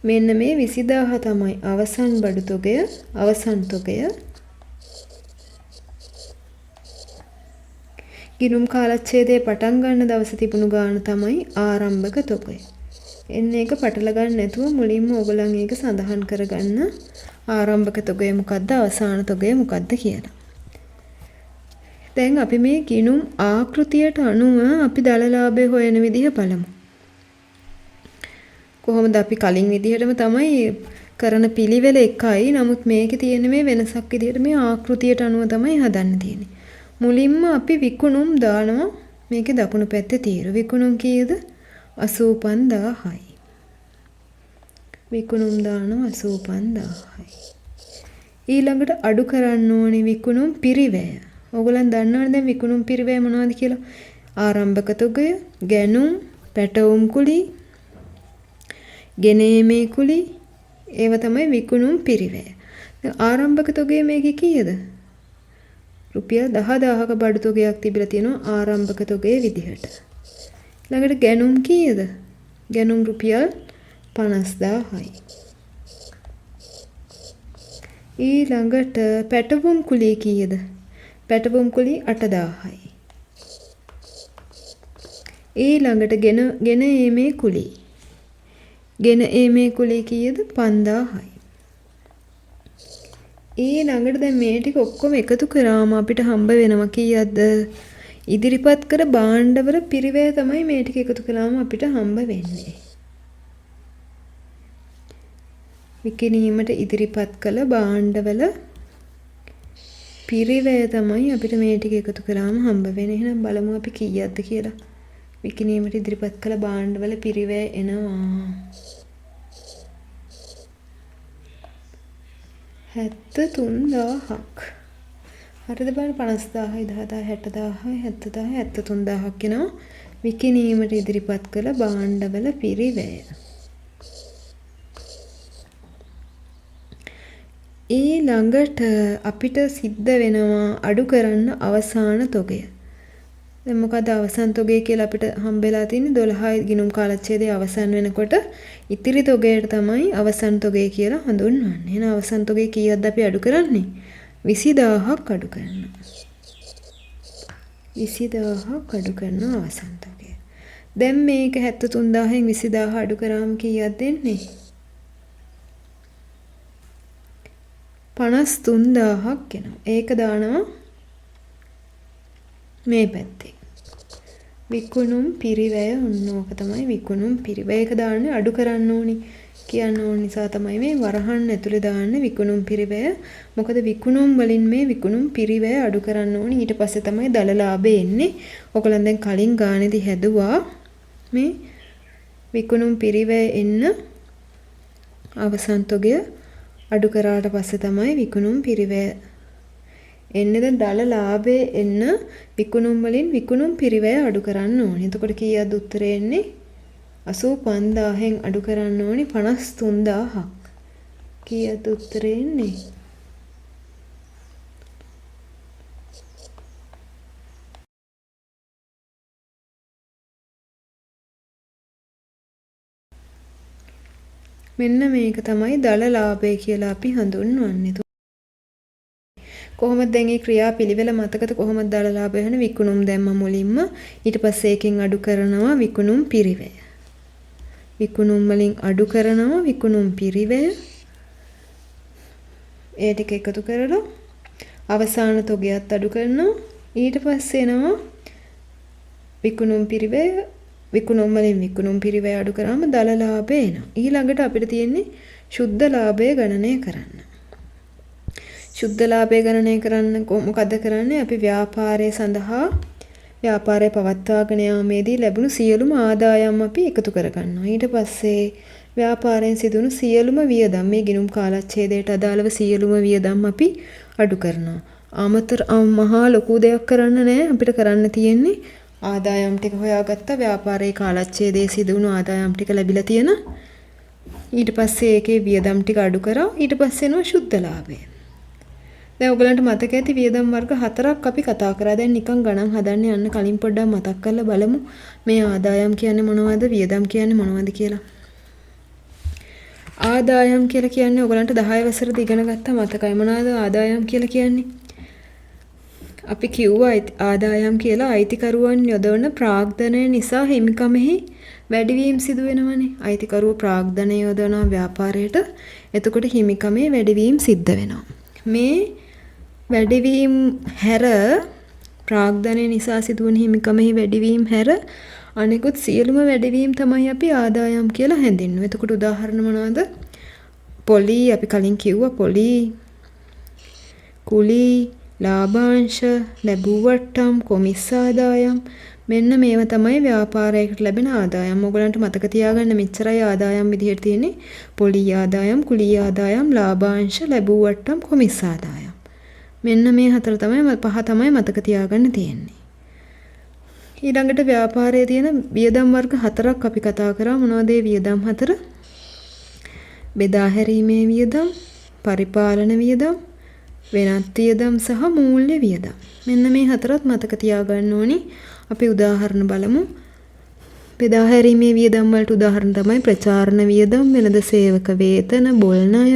මෙන්න මේ 20000 තමයි අවසන් බඩු තොගය, අවසන් තොගය. ගිණුම් කාලච්ඡේදයේ පටන් ගන්න දවසේ තිබුණු ගාන තමයි ආරම්භක තොගය. එන්න ඒක පටල ගන්න නැතුව මුලින්ම ඔයගොල්ලන් ඒක සඳහන් කරගන්න. ආරම්භක තොගය මොකද්ද, අවසාන තොගය මොකද්ද කියලා. දැන් අපි මේ ගිණුම් ආකෘතියට අනුව අපි දල ලාභය හොයන විදිහ බලමු. කොහොමද අපි කලින් විදිහටම තමයි කරන පිළිවෙල එකයි. නමුත් මේකේ තියෙන මේ වෙනසක් විදිහට මේ ආකෘතියට අනුව තමයි හදන්න තියෙන්නේ. මුලින්ම අපි විකුණුම් දානවා මේකේ දකුණු පැත්තේ තියෙන. විකුණුම් කීයද? 85000යි. විකුණුම් දානවා 85000යි. ඊළඟට අඩු කරන්න ඕනේ විකුණුම් පිරිවැය. ඕගොල්ලන් දන්නවනේ දැන් විකුණුම් පිරිවැය මොනවද කියලා? ආරම්භක තොගය, ගැනුම්, පැටවුම් කුලී, ගෙනීමේ කුලී, ඒව තමයි විකුණුම් පිරිවැය. දැන් ආරම්භක තොගය මේකේ කීයද? රුපියල් 10000ක බඩු තොගයක් තිබිලා තියෙනවා ආරම්භක තොගයේ විදිහට. ළඟට ගැනුම් කීයද? ගැනුම් රුපියල් 50000යි. ඊළඟට පැටවුම් කුලී කීයද? පැටවුම් කුලී 8000යි. ඊළඟට ගෙන ඒමේ කුලී. ගෙන ඒමේ කුලී කීයද? 5000යි. ඊළඟට දැන් මේ ටික ඔක්කොම එකතු කරාම අපිට හම්බ වෙනවා කීයක්ද? ඉදිරිපත් කර භාණ්ඩවල පිරිවැය තමයි මේ ටික එකතු කළාම අපිට හම්බ වෙන්නේ. විකිණීමට ඉදිරිපත් කළ භාණ්ඩවල පිරිවැය තමයි අපිට මේ ටික එකතු කළාම හම්බ වෙන්නේ. එහෙනම් බලමු අපි කීයක්ද කියලා. විකිණීමට ඉදිරිපත් කළ භාණ්ඩවල පිරිවැය එනවා 73000ක්. හරිද බලන්න 50000යි 10000යි 60000යි 70000යි 73000ක් වෙනවා විකිණීමට ඉදිරිපත් කළ භාණ්ඩවල පිරිවැය. ඊළඟට අපිට සිද්ධ වෙනවා අඩු කරන්න අවසාන තොගය. දැන් මොකද අවසන් තොගය කියලා අපිට හම්බෙලා තියෙන්නේ 12 ගිණුම් කාලච්ඡේදයේ අවසන් වෙනකොට ඉතිරි තොගයට තමයි අවසන් තොගය කියලා හඳුන්වන්නේ. එහෙනම් අවසන් තොගය කීයක්ද අපි අඩු කරන්නේ? 20000ක් අඩු කරනවා. 20000ක් අඩු කරනවා අවසන් තොගය. දැන් මේක 73000න් 20000 අඩු කරාම කීයක් දෙන්නේ? 53000ක් එනවා. ඒක දානවා මේ පැත්තේ. විකුණුම් පිරිවැය ඕක තමයි විකුණුම් පිරිවැය. ඒක දාන්නේ අඩු කරන්න ඕනි කියන්න ඕන නිසා තමයි මේ වරහන් ඇතුලේ දාන්නේ විකුණුම් පිරිවැය. මොකද විකුණුම් වලින් මේ විකුණුම් පිරිවැය අඩු කරන්න ඕනි. ඊට පස්සේ තමයි දල ලාභය එන්නේ. ඔයගොල්ලන් දැන් කලින් ගානේදී හැදුවා මේ විකුණුම් පිරිවැය එන්න අවසන් තොගය අඩු කරාට පස්සේ තමයි විකුණුම් පිරිවැය එන්නේ. දැන් දල ලාභයේ එන්න විකුණුම් වලින් විකුණුම් පිරිවැය අඩු කරන්න ඕනේ. එතකොට කීයක්ද උත්තරේ එන්නේ? 85000න් අඩු කරන්න ඕනේ 53000ක්. කීයක්ද උත්තරේ එන්නේ? මෙන්න මේක තමයි දල ලාභය කියලා අපි හඳුන්වන්නේ. කොහොමද දැන් මේ ක්‍රියාපිළිවෙල මතකද කොහොමද දාල ලාභය වෙන විකුණුම් දැම්ම මුලින්ම ඊට පස්සේ එකෙන් අඩු කරනවා විකුණුම් පිරිවැය. විකුණුම් වලින් අඩු කරනවා විකුණුම් පිරිවැය. ඒ ටික එකතු කරලා අවසාන තොගයත් අඩු කරනවා. ඊට පස්සේ එනවා විකුණුම් පිරිවැය විකුණුම් වලින් විකුණුම් පිරිවැය අඩු කරාම දල ලාභය එනවා. ඊළඟට අපිට තියෙන්නේ ශුද්ධ ලාභය ගණනය කරන්න. ශුද්ධ ලාභය ගණනය කරන්න මොකද කරන්නේ? අපි ව්‍යාපාරය සඳහා ව්‍යාපාරය පවත්වාගෙන යාමේදී ලැබුණු සියලුම ආදායම් අපි එකතු කරගන්නවා. ඊට පස්සේ ව්‍යාපාරයෙන් සිදුණු සියලුම වියදම් මේ ගිණුම් කාලච්ඡේදයට අදාළව සියලුම වියදම් අපි අඩු කරනවා. අමතර මහා ලොකු දෙයක් කරන්න නැහැ. අපිට කරන්න තියෙන්නේ ආදායම් ටික හොයාගත්ත ව්‍යාපාරයේ කාලච්ඡේදයේ සිදුණු ආදායම් ටික ලැබිලා තියෙන. ඊට පස්සේ ඒකේ වියදම් ටික අඩු කරා. ඊට පස්සේ එනවා ශුද්ධ ලාභය. දැන් ඔයගලන්ට මතක ඇති වියදම් වර්ග 4ක් අපි කතා කරා. දැන් නිකන් ගණන් හදන්න යන්න කලින් පොඩ්ඩක් මතක් කරලා බලමු මේ ආදායම් කියන්නේ මොනවද වියදම් කියන්නේ මොනවද කියලා. ආදායම් කියලා කියන්නේ ඔයගලන්ට 10 වසරේදී ඉගෙන ගත්ත මතකයි. මොනවද ආදායම් කියලා කියන්නේ? අපි කිව්වා ආදායම් කියලා අයිතිකරුවන් යොදවන ප්‍රාග්ධනය නිසා හිමිකමෙහි වැඩිවීම සිදු වෙනවනේ. අයිතිකරුව ප්‍රාග්ධනය යොදවන ව්‍යාපාරයට එතකොට හිමිකමේ වැඩිවීම සිද්ධ වෙනවා. මේ වැඩිවීම හැර ප්‍රාග්ධනය නිසා සිදුවන හිමිකමෙහි වැඩිවීම හැර අනෙකුත් සියලුම වැඩිවීම තමයි අපි ආදායම් කියලා හැඳින්වුවේ. එතකොට උදාහරණ මොනවද? පොලි අපි කලින් කිව්වා පොලි කුලි ලාභාංශ ලැබුව වට්ටම් කොමිස් ආදායම් මෙන්න මේවා තමයි ව්‍යාපාරයකට ලැබෙන ආදායම්. ඔයගලන්ට මතක තියාගන්න මෙච්චරයි ආදායම් විදිහට තියෙන්නේ. පොලි ආදායම්, කුලි ආදායම්, ලාභාංශ, ලැබුව වට්ටම්, කොමිස් ආදායම්. මෙන්න මේ පහ තමයි මතක තියාගන්න තියෙන්නේ. ඊළඟට ව්‍යාපාරයේ තියෙන වියදම් වර්ග 4ක් අපි කතා කරා. මොනවද ඒ වියදම් 4? බෙදා හැරීමේ වියදම්, පරිපාලන වියදම්, වෙනත් වියදම් සහ මූල්‍ය වියදම්. මෙන්න මේ 4ත් මතක තියාගන්න ඕනි. අපි උදාහරණ බලමු. බෙදා හැරීමේ වියදම් වලට උදාහරණ තමයි ප්‍රචාරණ වියදම්, වෙළඳ සේවක වේතන, බොල් ණය,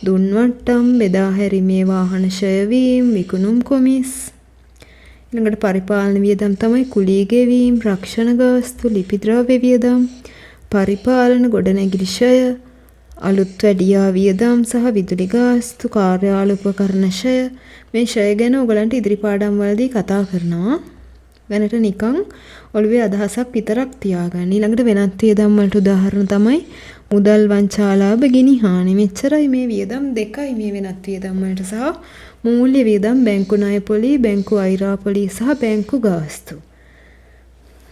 දුන් වට්ටම්, බෙදා හැරීමේ වාහන ඡය වීම, විකුණුම් කොමිස්. ඊළඟට පරිපාලන වියදම් තමයි කුලී ගෙවීම, රක්ෂණ ගාස්තු, ලිපි ද්‍රව්‍ය වියදම්, පරිපාලන ගොඩනැගිලි ඡය, අලුත් වැඩියා වියදම් සහ විදුලි ගාස්තු, කාර්යාල උපකරණ ඡය. මේ ඡය ගැන ඔයගලන්ට ඉදිරි පාඩම් වලදී කතා කරනවා. වෙනට නිකන් ඔළුවේ අදහසක් විතරක් තියාගන්න. ඊළඟට වෙනත් වියදම් වලට උදාහරණ තමයි මුදල් වංචාලාභ ගිනි හානි. මෙච්චරයි මේ වියදම් දෙකයි මේ වෙනත් වියදම් වලට සහ මූල්‍ය වියදම් බැංකු ණය පොලි, බැංකු අයිරා පොලි සහ බැංකු ගාස්තු.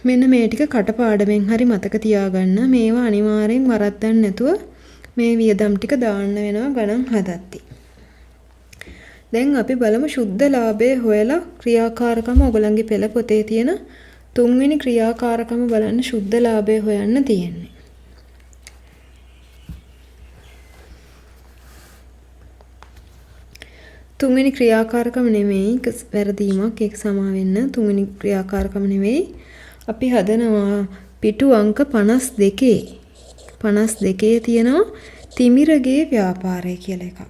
මෙන්න මේ ටික කටපාඩමෙන් හරි මතක තියාගන්න. මේවා අනිවාර්යෙන් වරද්දන්න නැතුව මේ වියදම් ටික දාන්න වෙනවා ගණන් හදද්දී. දැන් අපි බලමු ශුද්ධ ලාභය හොයලා ක්‍රියාකාරකම ඔයගලන්ගේ පෙළ පොතේ තියෙන 3 වෙනි ක්‍රියාකාරකම බලන්න ශුද්ධ ලාභය හොයන්න තියෙන්නේ. තුන්වෙනි ක්‍රියාකාරකම නෙමෙයි වැරදීමක් ඒක සමා වෙන්න. තුන්වෙනි ක්‍රියාකාරකම නෙමෙයි. අපි හදනවා පිටු අංක 52 තියෙනවා තිමිරගේ ව්‍යාපාරය කියලා එකක්.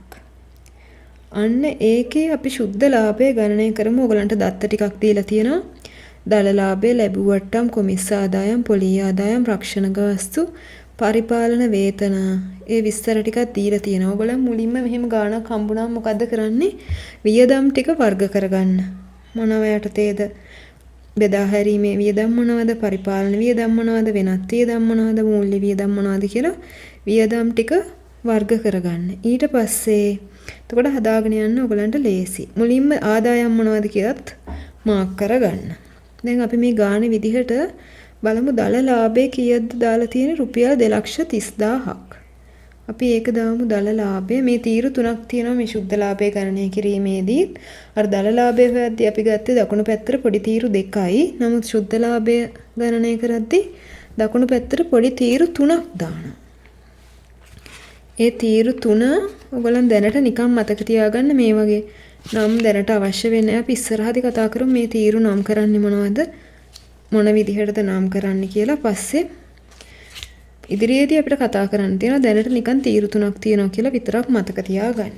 අන්න ඒකේ අපි ශුද්ධ ලාභය ගණනය කරමු. ඔයගලන්ට දත්ත ටිකක් දීලා තියෙනවා. දල ලාභය, ලැබුව වට්ටම්, කොමිස් ආදායම්, පොලි ආදායම්, රක්ෂණ ගාස්තු, පරිපාලන වේතන. ඒ විස්තර ටිකක් දීලා තියෙනවා. ඔයගලන් මුලින්ම මෙහෙම ගාණක් හම්බුනම මොකද්ද කරන්නේ? වියදම් ටික වර්ග කරගන්න. මොනව යටතේද? බෙදා හැරීමේ වියදම් මොනවද? පරිපාලන වියදම් මොනවද? වෙනත් වියදම් මොනවද? මූල්‍ය වියදම් මොනවද කියලා වියදම් ටික වර්ග කරගන්න. ඊට පස්සේ එතකොට හදාගෙන යන්න ඔයගලන්ට ලේසි. මුලින්ම ආදායම් මොනවද කියලාත් මාක් කරගන්න. දැන් අපි මේ ගානේ විදිහට බලමු දල ලාභය කීයක්ද දාලා තියෙන්නේ? රුපියල් 2,30,000ක්. අපි ඒක දාමු දල ලාභය. මේ තීරු තුනක් තියෙනවා මේ ශුද්ධ ලාභය ගණනය කිරීමේදී. අර දල ලාභය හොයද්දී අපි ගත්තේ දකුණු පැත්තට පොඩි තීරු 2යි. නමුත් ශුද්ධ ලාභය ගණනය කරද්දී දකුණු පැත්තට පොඩි තීරු 3ක් දානවා. ඒ තීරු 3 ඔයගොල්ලන් දැනට නිකන් මතක තියාගන්න. මේ වගේ නම් දැනට අවශ්‍ය වෙන්නේ. අපි ඉස්සරහදී කතා කරමු මේ තීරු නම් කරන්නේ මොනවද? මොන විදිහටද නම් කරන්න කියලා. පස්සේ ඉදිරියේදී අපිට කතා කරන්න තියෙනවා. දැනට නිකන් තීරු 3ක් තියෙනවා කියලා විතරක් මතක තියාගන්න.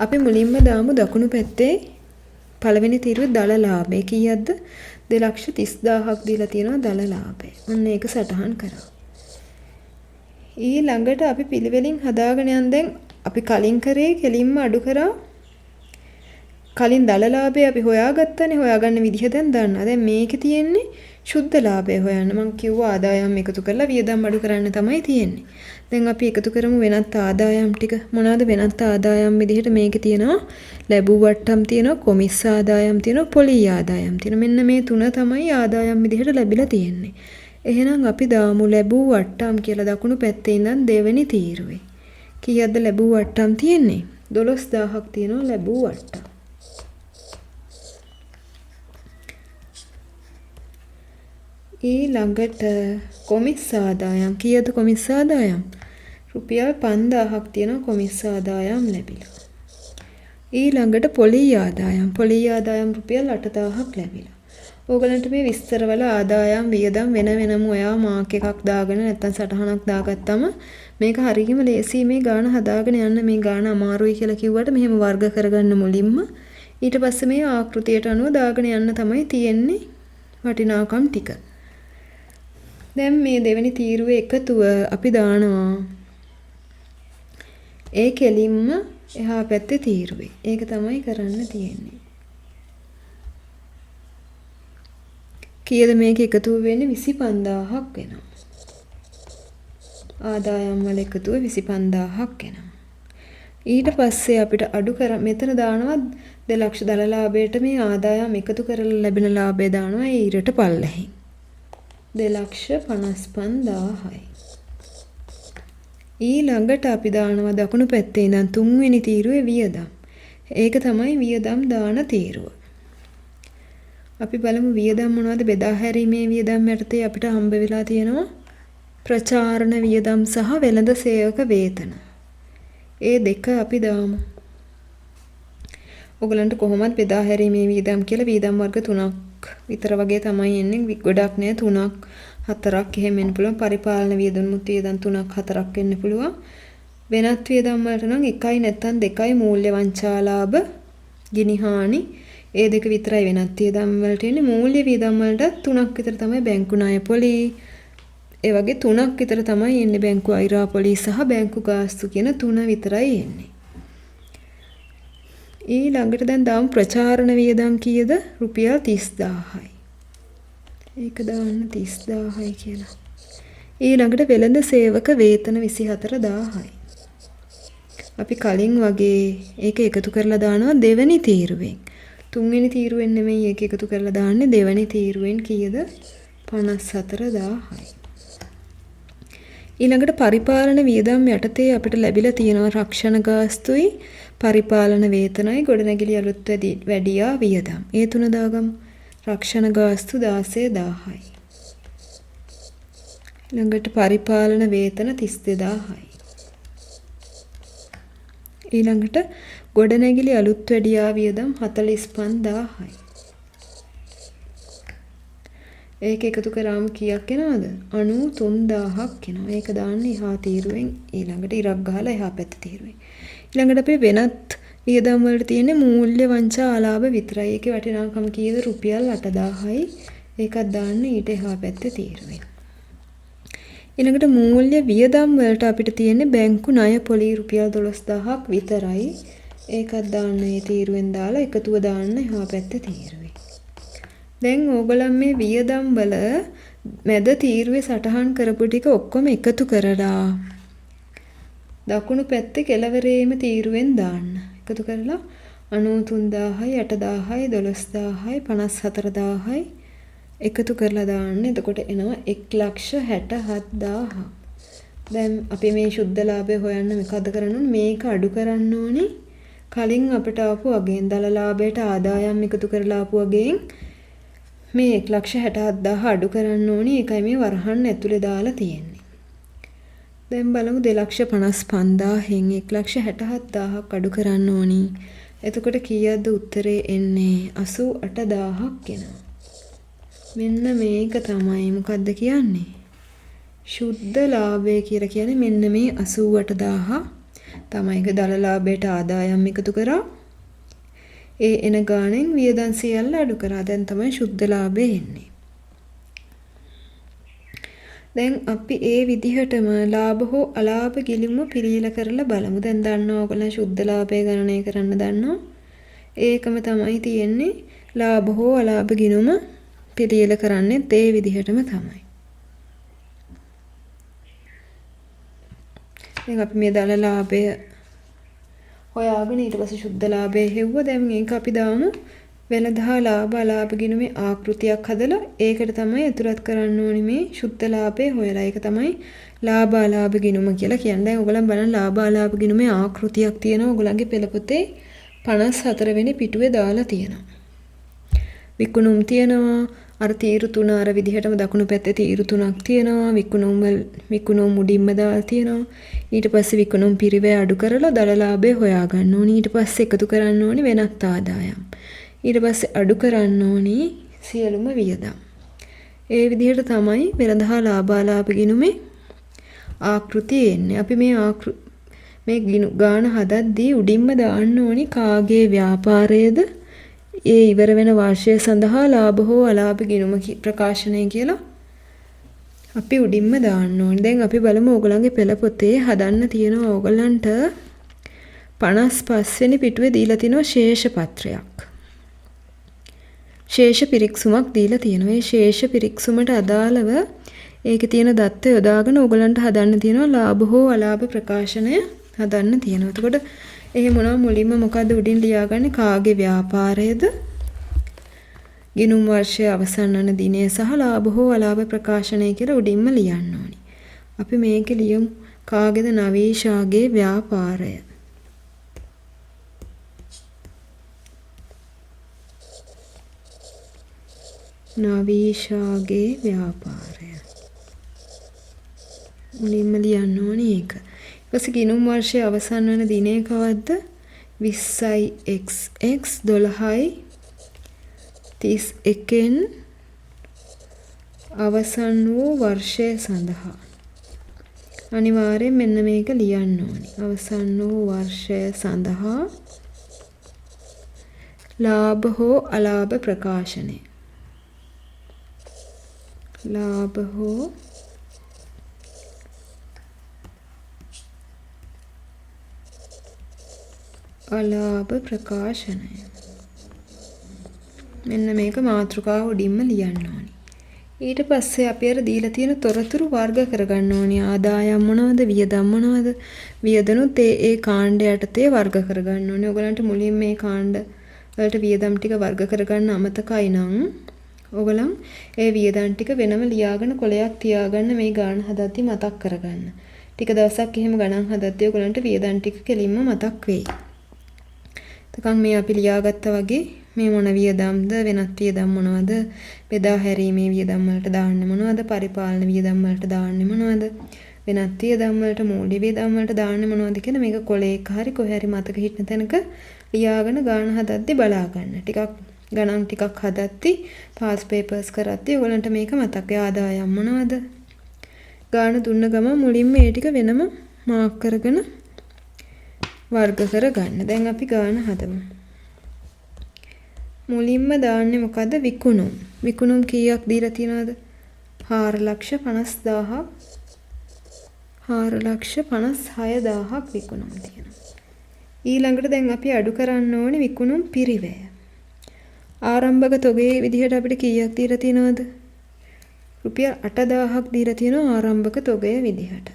අපි මුලින්ම දාමු දකුණු පැත්තේ පළවෙනි තීරුවේ දල ලාභය කීයක්ද? 2,30,000ක් දීලා තියෙනවා දල ලාභය. ඔන්න ඒක සටහන් කරා. ඊළඟට අපි පිළිවෙලින් හදාගෙන යන දැන් අපි කලින් කරේ කෙලින්ම අඩු කරා. කලින් දල ලාභය අපි හොයාගත්තනේ. හොයාගන්න විදිහ දැන් දන්නවා. දැන් මේකේ තියෙන්නේ ශුද්ධ ලාභය හොයන්න. මම කිව්වා ආදායම් එකතු කරලා වියදම් අඩු කරන්න තමයි තියෙන්නේ. දැන් අපි එකතු කරමු වෙනත් ආදායම් ටික. මොනවාද වෙනත් ආදායම් විදිහට මේකේ තියෙනවා ලැබූ වට්ටම් තියෙනවා, කොමිස් ආදායම් තියෙනවා, පොලී ආදායම් තියෙනවා. මෙන්න මේ තුන තමයි ආදායම් විදිහට ලැබිලා තියෙන්නේ. එහෙනම් අපි දාමු ලැබූ වට්ටම් කියලා දකුණු පැත්තේ ඉඳන් දෙවෙනි තීරුවේ. කීයක්ද ලැබූ වට්ටම් තියෙන්නේ? 12000ක් තියෙනවා ලැබූ වට්ටම්. ඊළඟට කොමිස් ආදායම් කීයද කොමිස් ආදායම්? රුපියල් 5000ක් තියෙනවා කොමිස් ආදායම් ලැබිලා. ඊළඟට පොලී ආදායම් රුපියල් 8000ක් ලැබිලා. ඕගලන්ට මේ විස්තරවල ආදායම් වියදම් වෙන වෙනම ඔයා මාක් එකක් දාගෙන නැත්නම් සටහනක් දාගත්තම මේක හරියම ලේසි. මේ ගාන හදාගෙන යන්න. මේ ගාන අමාරුයි කියලා කිව්වට මෙහෙම වර්ග කරගන්න මුලින්ම ඊට පස්සේ මේ ආකෘතියට අනුව දාගෙන යන්න තමයි තියෙන්නේ වටිනාකම් ටික. දැන් මේ දෙවෙනි තීරුවේ එකතුව අපි දානවා ඒ කෙලින්ම එහා පැත්තේ තීරුවේ. ඒක තමයි කරන්න තියෙන්නේ. කීයද මේක එකතු වෙන්නේ? 25000ක් වෙනවා. ආදායම් වල එකතුව 25000ක් වෙනවා. ඊට පස්සේ අපිට අඩු කර මෙතන දානවා 2,00,000 දල ලාභයට මේ ආදායම් එකතු කරලා ලැබෙන ලාභය දානවා ඒ ඊරට පල්ලෙහින්. 2,55,000යි. ඊළඟට අපි දානවා දකුණු පැත්තේ ඉඳන් තුන්වෙනි තීරුවේ වියදම්. ඒක තමයි වියදම් දාන තීරුව. අපි බලමු වියදම් මොනවද? බෙදා හැරීමේ වියදම් යටතේ අපිට හම්බ වෙලා තියෙනවා ප්‍රචාරණ වියදම් සහ වෙළඳ සේවක වේතන. ඒ දෙක අපි දාමු. ඔයගලන්ට කොහොමද බෙදා හැරීමේ වියදම් කියලා වියදම් වර්ග 3ක් විතර වගේ තමයි එන්නේ. ගොඩක් නෑ 3ක් 4ක් එහෙම වෙන්න පුළුවන්. පරිපාලන වියදම්මුත් වියදම් 3ක් 4ක් වෙන්න පුළුවන්. වෙනත් වියදම් වලට නම් 1යි නැත්නම් 2යි මූල්‍ය වංචාලාභ, ගිනිහානි ඒ දෙක විතරයි වෙනත් වියදම් වලට එන්නේ. මූල්‍ය වියදම් වලට 3ක් විතර තමයි බැංකු ණය පොලී. ඒ වගේ 3ක් විතර තමයි එන්නේ බැංකු අයිරා පොලී සහ බැංකු ගාස්තු කියන 3 විතරයි එන්නේ. ඊළඟට දැන් දාමු ප්‍රචාරණ වියදම් කීයද? රුපියල් 30000යි. ඒක දාන්න 30000යි කියලා. ඊළඟට වෙළඳ සේවක වේතන 24000යි. අපි කලින් වගේ ඒක එකතු කරලා දානවා දෙවෙනි තීරුවෙන්. තුන්වෙනි තීරුවෙන් නෙමෙයි ඒක එකතු කරලා දාන්නේ දෙවෙනි තීරුවෙන් කීයද? 54000යි. ඊළඟට පරිපාලන වියදම් යටතේ අපිට ලැබිලා තියෙනවා රක්ෂණ ගාස්තුයි, පරිපාලන වේතනයි, ගොඩනැගිලි අලුත් වැඩියා වියදම්. ඒ තුන දාගමු. රක්ෂණ ගාස්තු 16000යි. ඊළඟට පරිපාලන වේතන 32000යි. ඊළඟට ගොඩනැගිලි අලුත් වැඩියා වියදම් 45000යි. ඒක එකතු කරාම කීයක් එනවද? 93000ක් එනවා. ඒක දාන්න එහා තීරුවෙන් ඊළඟට ඉරක් ගහලා එහා පැත්ත තීරුවෙන්. ඊළඟට අපි වෙනත් වියදම් වලට තියෙන්නේ මූල්‍ය වංචා ආලාභ විතරයි. ඒකේ වටිනාකම කීයද? රුපියල් 8000යි. ඒකත් දාන්න ඊට එහා පැත්තේ තීරුවෙන්. ඊළඟට මූල්‍ය වියදම් වලට අපිට තියෙන්නේ බැංකු ණය පොලී රුපියල් 12000ක් විතරයි. ඒකත් දාන්න මේ තීරුවෙන් දාලා එකතුව දාන්න එහා පැත්තේ තීරුවෙන්. දැන් ඕගොල්ලන් මේ වියදම් වල මැද තීරුවේ සටහන් කරපු ටික ඔක්කොම එකතු කරලා දකුණු පැත්තේ කෙළවරේම තීරුවෙන් දාන්න. එකතු කරලා 93000යි 8000යි 12000යි 54000යි එකතු කරලා දාන්න. එතකොට එනවා 1,67,000. දැන් අපි මේ ශුද්ධ ලාභය හොයන්න මොකද කරන්න ඕනේ? මේක අඩු කරන්න ඕනේ. කලින් අපිට ආපු අගෙන් දල ලාභයට ආදායම් එකතු කරලා ආපු අගෙන් මේ 1,67,000 අඩු කරන්න ඕනේ. ඒකයි මේ වරහන් ඇතුලේ දාලා තියෙන්නේ. දැන් බලමු 2,55,000න් 1,67,000ක් අඩු කරන්න ඕනේ. එතකොට කීයක්ද උත්තරේ එන්නේ? 88,000ක් එනවා. මෙන්න මේක තමයි මොකද්ද කියන්නේ? ශුද්ධ ලාභය කියලා කියන්නේ මෙන්න මේ 88,000. තමයි දල ලාභයට ආදායම් එකතු කරා. ඒ එන ගාණෙන් වියදම් සියල්ල අඩු කරා. දැන් තමයි ශුද්ධ ලාභය එන්නේ. දැන් අපි ඒ විදිහටම ලාභ හෝ අලාභ ගිණුම පිළියෙල කරලා බලමු. දැන් දන්නවා ඔයගොල්ලෝ ශුද්ධ ලාභය ගණනය කරන්න දන්නවා. ඒකම තමයි තියෙන්නේ ලාභ හෝ අලාභ ගිණුම පිළියෙල කරන්නේ ඒ විදිහටම තමයි. දැන් අපි මේ දල ලාභය හොයාගෙන ඊට පස්සේ ශුද්ධ ලාභය හෙව්වා. දැන් මේක අපි දාමු වෙනදා ලාභ අලාභ ගිණුමේ ආකෘතියක් හදලා ඒකට තමයි අතුරත් කරන්න ඕනි මේ ශුද්ධ ලාභය හොයලා. ඒක තමයි ලාභ අලාභ ගිණුම කියලා කියන්නේ. දැන් ඔයගොල්ලන් බලන්න ලාභ අලාභ ගිණුමේ ආකෘතියක් තියෙනවා. ඔයගොල්ලන්ගේ පෙළ පොතේ 54 වෙනි පිටුවේ දාලා තියෙනවා. විකුණුම් තියෙනවා. අර තීරු තුන අර විදිහටම දකුණු පැත්තේ තීරු තුනක් තියෙනවා. විකුණුම් මුඩින්ම දාලා තියෙනවා. ඊට පස්සේ විකුණුම් පිරිවැය අඩු කරලා දල ලාභය හොයාගන්න ඕනි. ඊට පස්සේ එකතු කරන්න ඕනි වෙනත් ආදායම්. ඊට පස්සේ අඩු කරන්න ඕනි සියලුම වියදම්. ඒ විදිහට තමයි වෙළඳා ලාභ අලාභ ගිණුමේ ආකෘතිය එන්නේ. අපි මේ ගාණ හදද්දී උඩින්ම දාන්න ඕනි කාගේ ව්‍යාපාරයේද ඒ ඉවර වෙන වර්ෂය සඳහා ලාභ හෝ අලාභ ගිණුම ප්‍රකාශනය කියලා අපි උඩින්ම දාන්න ඕනේ. දැන් අපි බලමු ඕගොල්ලන්ගේ පෙළ පොතේ හදන්න තියෙනවා ඕගොල්ලන්ට 55 වෙනි පිටුවේ දීලා තිනවා ශේෂ පත්‍රයක්. ශේෂ පිරික්සුමක් දීලා තියෙනවා. මේ ශේෂ පිරික්සුමට අදාළව ඒකේ තියෙන දත්ත යොදාගෙන ඕගොල්ලන්ට හදන්න තියෙනවා ලාභ හෝ අලාභ ප්‍රකාශනය හදන්න තියෙනවා. එතකොට එහෙම මොනවා මුලින්ම මොකද්ද උඩින් ලියාගන්නේ කාගේ ව්‍යාපාරයේද ගිණුම් වර්ෂය අවසන් වන දිනය සහ ලාභ හෝ අලාභ ප්‍රකාශනය කියලා උඩින්ම ලියන්න ඕනි. අපි මේකේ ලියමු කාගේද නවීෂාගේ ව්‍යාපාරය. නවීෂාගේ ව්‍යාපාරය. මුලින්ම ලියන්න ඕනි ඒක. ඊපස්සේ ගිණුම් වර්ෂයේ අවසන් වන දිනය කවද්ද? 20යි xx 12යි 31න් අවසන් වූ වර්ෂය සඳහා. අනිවාර්යෙන් මෙන්න මේක ලියන්න ඕනි. අවසන් වූ වර්ෂය සඳහා ලාභ හෝ අලාභ ප්‍රකාශනය. ලාභ හෝ අලාභ ප්‍රකාශනය. මෙන්න මේක මාතෘකාව උඩින්ම ලියන්න ඕනි. ඊට පස්සේ අපි අර දීලා තියෙන තොරතුරු වර්ග කරගන්න ඕනි. ආදායම් මොනවද? වියදම් මොනවද? වියදනුත් ඒ කාණ්ඩ යටතේ වර්ග කරගන්න ඕනේ. ඔයගලන්ට මුලින් මේ කාණ්ඩ වලට වියදම් ටික වර්ග කරගන්න අමතකයි නම් ඔයගලන් ඒ වියදම් ටික වෙනම ලියාගෙන කොලයක් තියාගන්න මේ ගාණ හදද්දි මතක් කරගන්න. ටික දවසක් එහෙම ගණන් හදද්දී ඔයගලන්ට වියදම් ටික කෙලින්ම මතක් වෙයි. තකන් මේ අපි ලියාගත්තා වගේ මේ මොන වියදම්ද වෙනත් වියදම් මොනවද බෙදා හැරීමේ වියදම් වලට දාන්නේ මොනවද පරිපාලන වියදම් වලට දාන්නේ මොනවද වෙනත් වියදම් වලට මූල්‍ය වියදම් වලට දාන්නේ මොනවද කියන මේක කොලයක හරි කොහේ හරි මතක හිටින තැනක ලියාගෙන ගාන හදද්දී බලා ගන්න. ටිකක් ගණන් ටිකක් හදද්දී පාස් පේපර්ස් කරද්දී ඔයගලන්ට මේක මතක ආදායම් මොනවද ගාන දුන්න ගම මුලින්ම මේ ටික වෙනම මාක් කරගෙන වර්ග කරගන්න. දැන් අපි ගාන හදමු. මුලින්ම දාන්නේ මොකද්ද? විකුණුම්. විකුණුම් කීයක් දීලා තියෙනවද? 4,50,000ක් 4,56,000ක් විකුණුම් තියෙනවා. ඊළඟට දැන් අපි අඩු කරන්න ඕනේ විකුණුම් පිරිවැය. ආරම්භක තොගේ විදිහට අපිට කීයක් දීලා තියෙනවද? රුපියල් 8,000ක් දීලා තියෙනවා ආරම්භක තොගය විදිහට.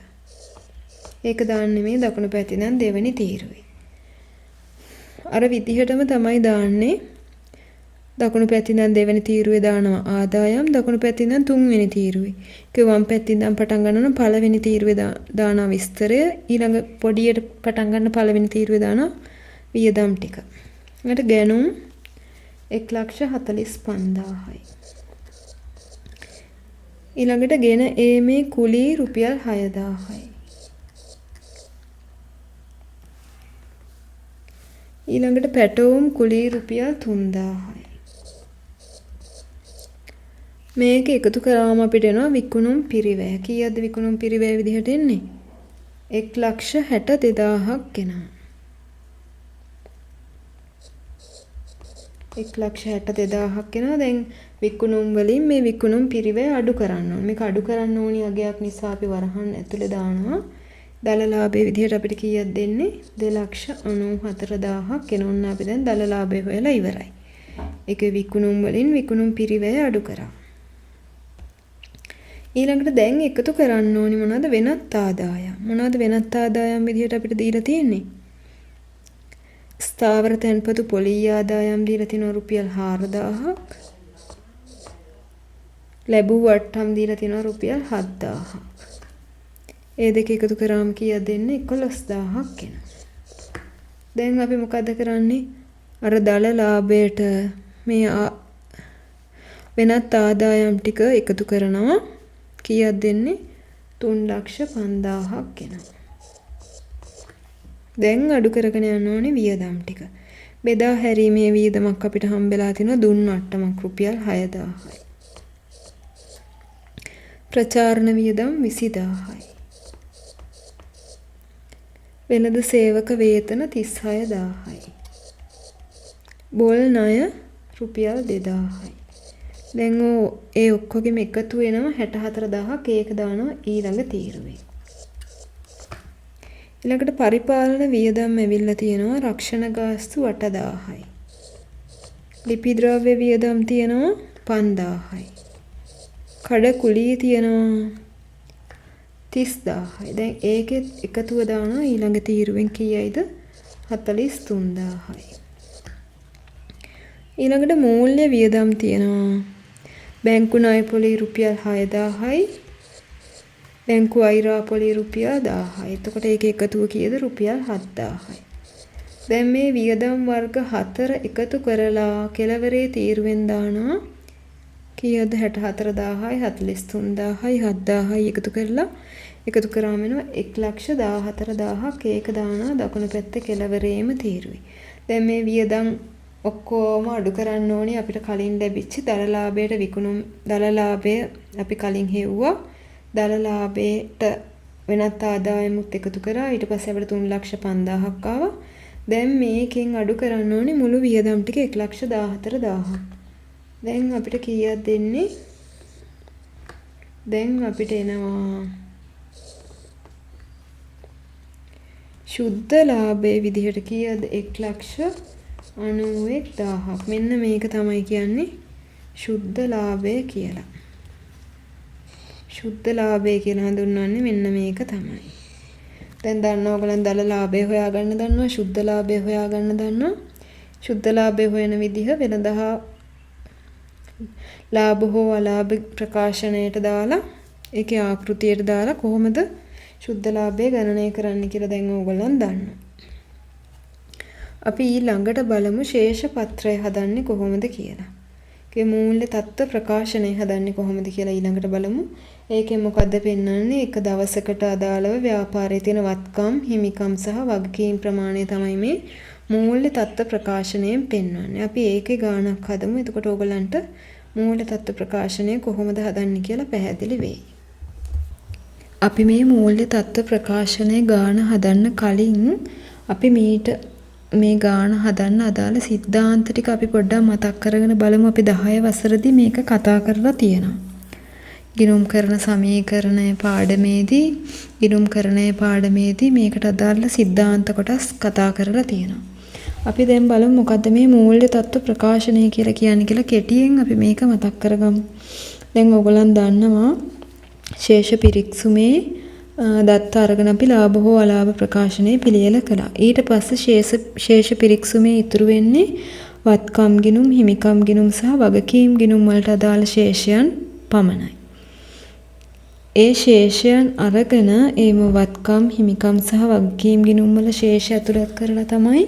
ඒක දාන්නේ මේ දකුණු පැත්තේ නම් දෙවෙනි තීරුවේ. අර විදිහටම තමයි දාන්නේ. දකුණු පැත්තේ නම් දෙවෙනි තීරුවේ දානවා ආදායම්, දකුණු පැත්තේ නම් තුන්වෙනි තීරුවේ. ඒක වම් පැත්තෙන් නම් පටන් ගන්නවා පළවෙනි තීරුවේ දානවා විස්තරය, ඊළඟ පොඩියට පටන් ගන්න පළවෙනි තීරුවේ දානවා වියදම් ටික. ඊට ගැණුම් 1,45,000යි. ඊළඟට ගෙන මේ කුලී රුපියල් 6,000යි. ඊළඟට පැටවුම් කුලී රුපියල් 3,000යි. මේක එකතු කරාම අපිට එනවා විකුණුම් පිරිවැය. කීයක්ද විකුණුම් පිරිවැය විදිහට එන්නේ? 1,62,000ක් එනවා. 1,62,000ක් එනවා. දැන් විකුණුම් වලින් මේ විකුණුම් පිරිවැය අඩු කරන්න ඕනේ. මේක අඩු කරන්න ඕනි අගයක් නිසා අපි වරහන් ඇතුලේ දානවා. දල ලාභයේ විදිහට අපිට කීයක් දෙන්නේ? 2,94,000ක් එනොන්න අපි දැන් දල ලාභය හොයලා ඉවරයි. ඒකේ විකුණුම් වලින් විකුණුම් පිරිවැය අඩු කරා. ඊළඟට දැන් එකතු කරන්න ඕනි මොනවද? වෙනත් ආදායම්. මොනවද වෙනත් ආදායම් විදිහට අපිට දීලා තියෙන්නේ? ස්ථාවර තැන්පතු පොලී ආදායම් දීලා තිනවා රුපියල් 4,000ක්. ලැබූ වට්ටම් දීලා තිනවා රුපියල් 7,000ක්. ඒ දෙක එකතු කරාම කීයක් දෙන්නේ? 11,000ක් එනවා. දැන් අපි මොකද කරන්නේ? අර දල ලාභයට මේ වෙනත් ආදායම් ටික එකතු කරනවා. කීයක් දෙන්නේ? 3,05,000ක් එනවා. දැන් අඩු කරගෙන යන්න ඕනේ වියදම් ටික. බෙදා හැරීමේ වියදමක් අපිට හම්බෙලා තිනවා දුන් වට්ටමක් රුපියල් 6,000යි. ප්‍රචාරණ වියදම් 20,000යි. වෙළඳ සේවක වේතන 36,000යි. බොල් ණය රුපියල් 2,000යි. දැන් ඒ ඔක්කොගෙම එකතු වෙනවා 64,000ක්. ඒක දානවා ඊළඟ තීරුවේ. ඊළඟට පරිපාලන වියදම් ඇවිල්ලා තියෙනවා රක්ෂණ ගාස්තු 8,000යි. ලිපි ද්‍රව්‍ය වියදම් තියෙනවා 5,000යි. කඩ කුලී තියෙනවා 30,000යි. දැන් ඒකෙත් එකතුව දානවා ඊළඟ තීරුවෙන් කීයයිද? 43,000යි. ඊළඟට මූල්‍ය වියදම් තියෙනවා බැංකු ණය පොලී රුපියල් 6,000යි. බැංකු අයිරා පොලී රුපියල් 1,000යි. එතකොට ඒක එකතුව කීයද? රුපියල් 7,000යි. දැන් මේ වියදම් වර්ග 4 එකතු කරලා කෙලවරේ තීරුවෙන් දානවා කීයද? 64,000යි 43,000යි 7,000යි එකතු කරාම එනවා 1,14,000ක්. ඒක දානවා දකුණු පැත්තේ කෙලවරේම තීරුවේ. දැන් මේ වියදම් ඔක්කොම අඩු කරන්න ඕනේ අපිට කලින් ලැබිච්ච දල ලාභයට විකුණුම් දල ලාභය අපි කලින් හෙව්වා. දල ලාභයට වෙනත් ආදායමුත් එකතු කරා. ඊට පස්සේ අපිට 3,05,000ක් ආවා. දැන් මේකෙන් අඩු කරන්න ඕනේ මුළු වියදම් ටික 1,14,000ක්. දැන් අපිට කීයක් දෙන්නේ? දැන් අපිට එනවා ශුද්ධ ලාභයේ විදිහට කීයද? 1,91,000ක්. මෙන්න මේක තමයි කියන්නේ ශුද්ධ ලාභය කියලා. ශුද්ධ ලාභය කියලා හඳුන්වන්නේ මෙන්න මේක තමයි. දැන් දන්නවා ඔයගලන් දල ලාභය හොයාගන්න දන්නවා, ශුද්ධ ලාභය හොයාගන්න දන්නවා. ශුද්ධ ලාභය හොයන විදිහ වෙනදා ලාභ හෝ අලාභ ප්‍රකාශනයට දාලා ඒකේ ආකෘතියට දාලා කොහොමද ශුද්ධ ලාභය ගණනය කරන්න කියලා දැන් ඕගොල්ලන් දන්නවා. අපි ඊළඟට බලමු ශේෂ පත්‍රය හදන්නේ කොහොමද කියලා. ඒකේ මූල්‍ය තත්ත්ව ප්‍රකාශනය හදන්නේ කොහොමද කියලා ඊළඟට බලමු. ඒකෙන් මොකද්ද පෙන්වන්නේ? එක දවසකට අදාළව ව්‍යාපාරයේ තියෙන වත්කම්, හිමිකම් සහ වගකීම් ප්‍රමාණය තමයි මේ මූල්‍ය තත්ත්ව ප්‍රකාශනයෙන් පෙන්වන්නේ. අපි ඒකේ ගාණක් හදමු. එතකොට ඕගලන්ට මූල්‍ය තත්ත්ව ප්‍රකාශනය කොහොමද හදන්නේ කියලා පැහැදිලි වෙයි. අපි මේ මූල්‍ය තත්ත්ව ප්‍රකාශනයේ ගාණ හදන්න කලින් අපි මේ ගාණ හදන්න අදාළ සිද්ධාන්ත ටික අපි පොඩ්ඩක් මතක් කරගෙන බලමු. අපි 10 වසරේදී මේක කතා කරලා තියෙනවා. ගිණුම්කරණ සමීකරණයේ පාඩමේදී මේකට අදාළ සිද්ධාන්ත කොටස් කතා කරලා තියෙනවා. අපි දැන් බලමු මොකද්ද මේ මූල්‍ය තත්ත්ව ප්‍රකාශනය කියලා කියන්නේ කියලා කෙටියෙන් අපි මේක මතක් කරගමු. දැන් ඕගොල්ලන් දන්නවා ශේෂ පිරික්සුමේ දත්ත අරගෙන අපි ලාභ හෝ අලාභ ප්‍රකාශනය පිළියෙල කළා. ඊට පස්සේ ශේෂ පිරික්සුමේ ඉතුරු වෙන්නේ වත්කම් ගිණුම්, හිමිකම් ගිණුම් සහ වගකීම් ගිණුම් වලට අදාළ ශේෂයන් පමණයි. ඒ ශේෂයන් අරගෙන ඒම වත්කම්, හිමිකම් සහ වගකීම් ගිණුම් වල ශේෂ ඇතුළත් කරලා තමයි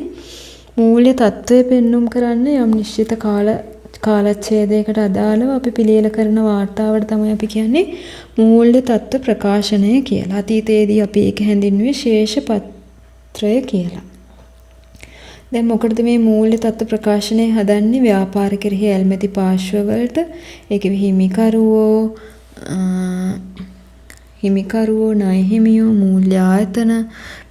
මූල්‍ය තත්ත්වය පෙන්눔 කරන්න යම් නිශ්චිත කාලච්ඡේදයකට අදාළව අපි පිළියෙල කරන වාර්තාවට තමයි අපි කියන්නේ මූල්‍ය තත්ත්ව ප්‍රකාශනය කියලා. අතීතයේදී අපි ඒක හැඳින්වුවේ ශේෂ පත්‍රය කියලා. දැන් මොකටද මේ මූල්‍ය තත්ත්ව ප්‍රකාශනය හදන්නේ? ව්‍යාපාර කෙරෙහි ඇල්මැති පාර්ශ්ව වලට, ඒකෙ හිමිකරුවෝ, හිමිකරුවෝ, ණය හිමියෝ, මූල්‍ය ආයතන,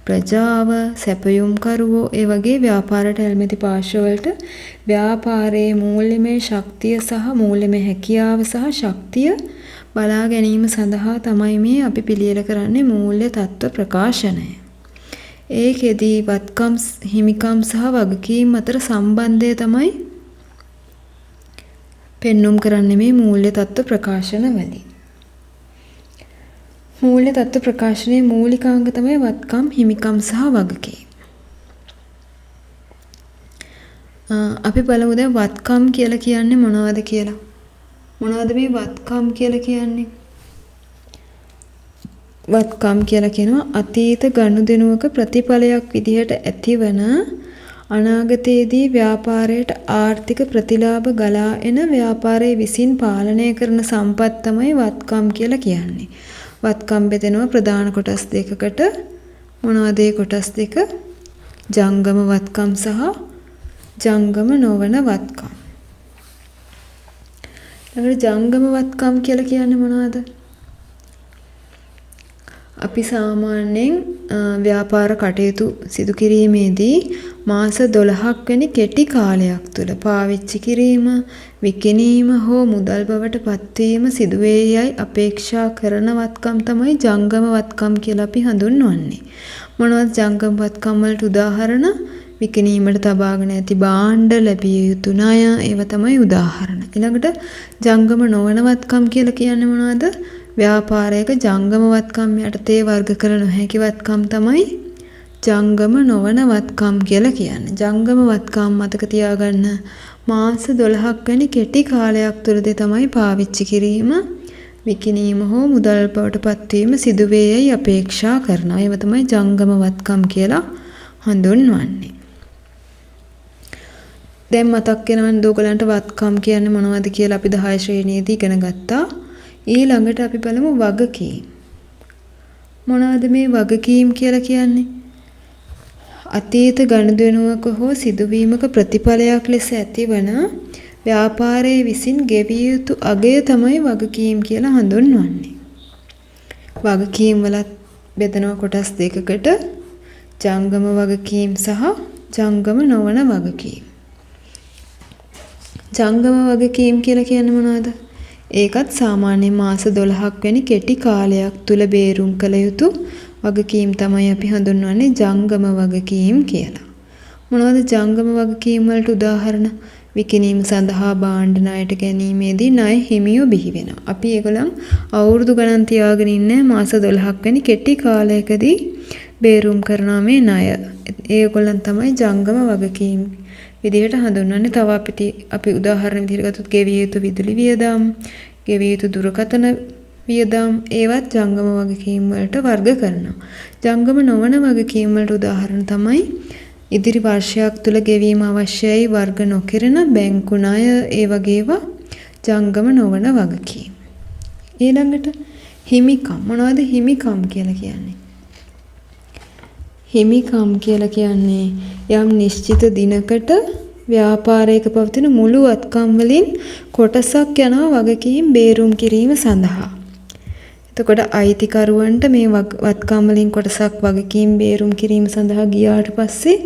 ප්‍රජාව, සැපයුම්කරුවෝ ඒ වගේ ව්‍යාපාරයට ඇල්මැති පාර්ශ්වවලට ව්‍යාපාරයේ මූල්‍යමය ශක්තිය සහ මූල්‍යමය හැකියාව සහ ශක්තිය බලා ගැනීම සඳහා තමයි මේ අපි පිළියෙල කරන්නේ මූල්‍ය තත්ත්ව ප්‍රකාශනය. ඒකෙදී වත්කම්, හිමිකම් සහ වගකීම් අතර සම්බන්ධය තමයි පෙන්눔 කරන්නේ මේ මූල්‍ය තත්ත්ව ප්‍රකාශන වලින්. මූල්‍ය තත්ත්ව ප්‍රකාශනයේ මූලිකාංග තමයි වත්කම්, හිමිකම් සහ වගකීම්. අපි බලමු දැන් වත්කම් කියලා කියන්නේ මොනවද කියලා. මොනවද මේ වත්කම් කියලා කියන්නේ? වත්කම් කියලා කියනවා අතීත ගනුදෙනුවක ප්‍රතිඵලයක් විදිහට ඇතිවන අනාගතයේදී ව්‍යාපාරයට ආර්ථික ප්‍රතිලාභ ගලා එන ව්‍යාපාරයේ විසින් පාලනය කරන සම්පත් තමයි වත්කම් කියලා කියන්නේ. වත්කම් බෙදෙනවා ප්‍රධාන කොටස් දෙකකට. මොනවද ඒ කොටස් දෙක? ජංගම වත්කම් සහ ජංගම නොවන වත්කම්. ඊළඟට ජංගම වත්කම් කියලා කියන්නේ මොනවද? අපි සාමාන්‍යයෙන් ව්‍යාපාර කටයුතු සිදු කිරීමේදී මාස 12ක් වැනි කෙටි කාලයක් තුළ පාවිච්චි කිරීම, විකිණීම හෝ මුදල් බවට පත්වීම සිදුවේ යයි අපේක්ෂා කරන වත්කම් තමයි ජංගම වත්කම් කියලා අපි හඳුන්වන්නේ. මොනවද ජංගම වත්කම් වලට උදාහරණ? විකිණීමට තබාගෙන ඇති භාණ්ඩ, ලැබිය යුතු ණය, ඒව තමයි උදාහරණ. ඊළඟට ජංගම නොවන වත්කම් කියලා කියන්නේ මොනවද? ව්‍යාපාරයක ජංගම වත්කම් යටතේ වර්ග කළ නොහැකි වත්කම් තමයි ජංගම නොවන වත්කම් කියලා කියන්නේ. ජංගම වත්කම් මතක තියාගන්න මාස 12ක් වැනි කෙටි කාලයක් තුළදී තමයි පාවිච්චි කිරීම, විකිණීම හෝ මුදල් බවට පත්වීම සිදුවේ යයි අපේක්ෂා කරනවා. ඒව තමයි ජංගම වත්කම් කියලා හඳුන්වන්නේ. දැන් මතක් වෙනවද ඔයගලන්ට වත්කම් කියන්නේ මොනවද කියලා අපි 10 ශ්‍රේණියේදී ඉගෙන ගත්තා. ඊළඟට අපි බලමු වගකීම්. මොනවද මේ වගකීම් කියලා කියන්නේ? අතීත ගනුදෙනුවක හෝ සිදුවීමක ප්‍රතිඵලයක් ලෙස ඇතිවන ව්‍යාපාරයේ විසින් ගෙවිය යුතු අගය තමයි වගකීම් කියලා හඳුන්වන්නේ. වගකීම් වලත් බෙදෙනවා කොටස් දෙකකට. ජංගම වගකීම් සහ ජංගම නොවන වගකීම්. ජංගම වගකීම් කියලා කියන්නේ මොනවද? ඒකත් සාමාන්‍ය මාස 12ක් වැනි කෙටි කාලයක් තුල බේරුම් කළ යුතු වගකීම් තමයි අපි හඳුන්වන්නේ ජංගම වගකීම් කියලා. මොනවද ජංගම වගකීම් වලට උදාහරණ? විකිණීම සඳහා භාණ්ඩ ණයට ගැනීමේදී ණය හිමියෝ බිහි වෙනවා. අපි ඒගොල්ලන් අවුරුදු ගණන් තියාගෙන ඉන්නේ මාස 12ක් වැනි කෙටි කාලයකදී බේරුම් කරනවා මේ ණය. ඒගොල්ලන් තමයි ජංගම වගකීම් විදිහට හඳුන්වන්නේ. තව අපි උදාහරණ විදිහට ගත්තොත් ගෙවිය යුතු විදුලි වියදම්, ගෙවිය යුතු දුරකථන වියදම්, ඒවත් ජංගම වගකීම් වලට වර්ග කරනවා. ජංගම නොවන වගකීම් වලට උදාහරණ තමයි ඉදිරි වර්ෂයක් තුල ගෙවීම අවශ්‍යයි වර්ග නොකරන බැංකු ණය, ඒ වගේ ඒවා ජංගම නොවන වගකීම්. ඊළඟට හිමිකම්. මොනවද හිමිකම් කියලා කියන්නේ? හිමිකම් කියලා කියන්නේ යම් නිශ්චිත දිනකට ව්‍යාපාරයක පවතින මුළු වත්කම් වලින් කොටසක් යනවා වගකීම් බේරුම් කිරීම සඳහා. එතකොට අයිතිකරුවන්ට මේ වත්කම් වලින් කොටසක් වගකීම් බේරුම් කිරීම සඳහා ගියාට පස්සේ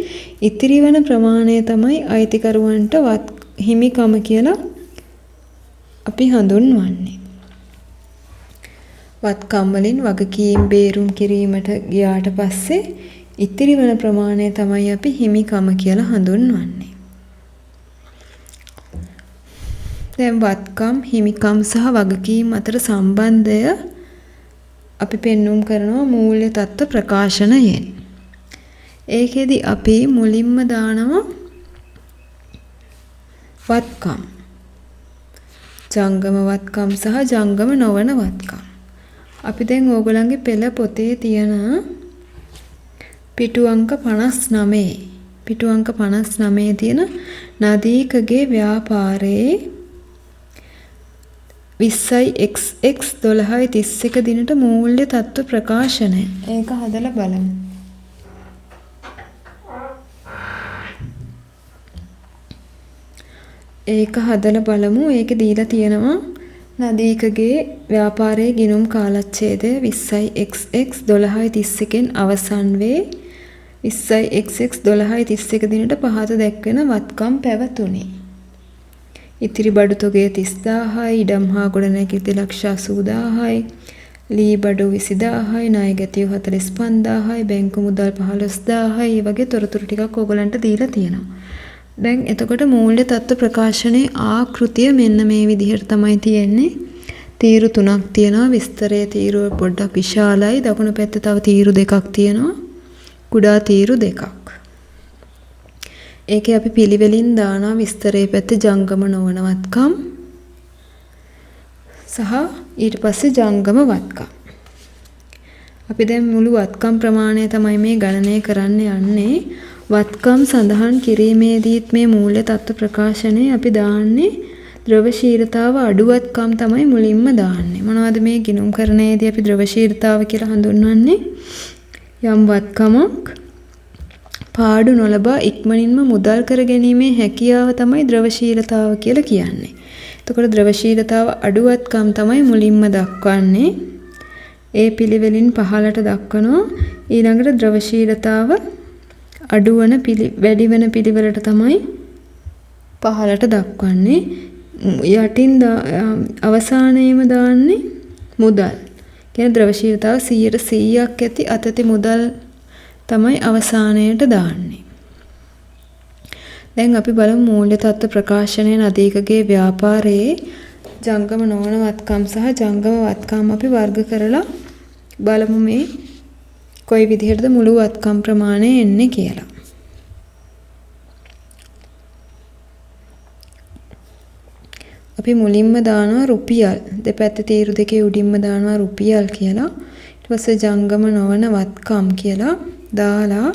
ඉතිරි වෙන ප්‍රමාණය තමයි අයිතිකරුවන්ට හිමිකම කියලා අපි හඳුන්වන්නේ. වත්කම් වලින් වගකීම් බේරුම් කිරීමට ගියාට පස්සේ ඉතිරි වෙන ප්‍රමාණය තමයි අපි හිමිකම කියලා හඳුන්වන්නේ. දැන් වත්කම්, හිමිකම් සහ වගකීම් අතර සම්බන්ධය අපි පෙන්눔 කරනවා මූල්‍ය තත්ත්ව ප්‍රකාශනයෙන්. ඒකෙදි අපි මුලින්ම දානවා වත්කම්. ජංගම වත්කම් සහ ජංගම නොවන වත්කම්. අපි දැන් ඕගොල්ලන්ගේ පෙළ පොතේ තියෙන පිටු අංක 59 තියෙන නදීකගේ ව්‍යාපාරයේ 20යි XX 12යි 31 දිනට මූල්‍ය තත්ත්ව ප්‍රකාශනය. ඒක හදලා බලමු. ඒකේ දීලා තියෙනවා නදීකගේ ව්‍යාපාරයේ ගිණුම් කාලච්ඡේදය 20යි.xx 12යි.31න් අවසන් වේ. 20යි.xx 12යි.31 දිනට පහත දැක්වෙන වත්කම් පැවතුණි. ඉතිරි බඩු තොගය 30000යි, ඉඩම් හා ගොඩනැගිලි 80000යි, ලී බඩු 20000යි, ණය ගැතියු 45000යි, බැංකු මුදල් 15000යි. මේ වගේ තොරතුරු ටිකක් ඕගලන්ට දීලා තියෙනවා. දැන් එතකොට මූල්‍ය තත්ත්ව ප්‍රකාශනයේ ආකෘතිය මෙන්න මේ විදිහට තමයි තියෙන්නේ. තීරු 3ක් තියෙනවා. විස්තරයේ තීරුව පොඩ්ඩක් විශාලයි. දකුණු පැත්තේ තව තීරු 2ක් තියෙනවා. කුඩා තීරු 2ක්. ඒකේ අපි පිළිවෙලින් දානවා විස්තරයේ පැත්තේ ජංගම නොවන වත්කම් සහ ඊට පස්සේ ජංගම වත්කම්. අපි දැන් මුළු වත්කම් ප්‍රමාණය තමයි මේ ගණනය කරන්න යන්නේ. වත්කම් සඳහන් කිරීමේදීත් මේ මූල්‍ය තත්ත්ව ප්‍රකාශනයේ අපි දාන්නේ ද්‍රවශීලතාව අඩුවත්කම් තමයි මුලින්ම දාන්නේ. මොනවද මේ ගිණුම්කරණයේදී අපි ද්‍රවශීලතාව කියලා හඳුන්වන්නේ? යම් වත්කමක් පාඩු නොලබා ඉක්මනින්ම මුදල් කර ගැනීමේ හැකියාව තමයි ද්‍රවශීලතාව කියලා කියන්නේ. එතකොට ද්‍රවශීලතාව අඩුවත්කම් තමයි මුලින්ම දක්වන්නේ. ඒ පිළිවෙලින් පහළට දක්වනවා. ඊළඟට ද්‍රවශීලතාව අඩුවන වැඩිවන පිළිවෙලට තමයි පහළට දක්වන්නේ. යටින් අවසානයේම දාන්නේ මුදල්. කියන්නේ ද්‍රවශීලතාව 100%ක් ඇති අතති මුදල් තමයි අවසානයේට දාන්නේ. දැන් අපි බලමු මූල්‍ය තත්ත්ව ප්‍රකාශනයේ නදීකගේ ව්‍යාපාරයේ ජංගම නොවන වත්කම් සහ ජංගම වත්කම් අපි වර්ග කරලා බලමු මේ කොයි විදිහටද මුළු වත්කම් ප්‍රමාණය එන්නේ කියලා. අපි මුලින්ම දානවා රුපියල්. දෙපැත්තේ තීරු දෙකේ උඩින්ම දානවා රුපියල් කියලා. ඊට පස්සේ ජංගම නොවන වත්කම් කියලා දාලා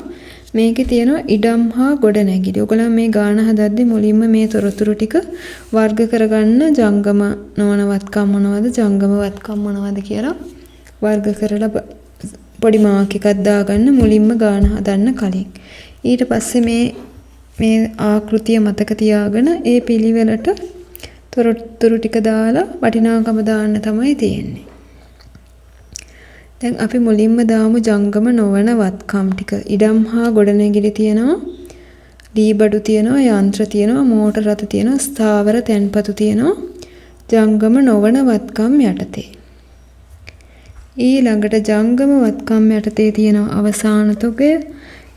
මේකේ තියෙනවා ඉඩම් හා ගොඩනැගිලි. ඔයගොල්ලෝ මේ ගාන හදද්දී මුලින්ම මේ තොරතුරු ටික වර්ග කරගන්න ජංගම නොවන වත්කම් මොනවද ජංගම වත්කම් මොනවද කියලා වර්ග කරලා පොඩි මාක් එකක් දාගන්න මුලින්ම ගාන හදන්න කලින්. ඊට පස්සේ මේ ආකෘතිය මතක තියාගෙන ඒ පිළිවෙලට තොරතුරු ටික දාලා වටිනාකම දාන්න තමයි තියෙන්නේ. දැන් අපි මුලින්ම දාමු ජංගම නොවන වත්කම් ටික. ඉඩම් හා ගොඩනැගිලි තියෙනවා, ලී බඩු තියෙනවා, යන්ත්‍ර තියෙනවා, මෝටර රථ තියෙනවා, ස්ථාවර තැන්පතු තියෙනවා ජංගම නොවන වත්කම් යටතේ. ඊළඟට ජංගම වත්කම් යටතේ තියෙන අවසාන තොගය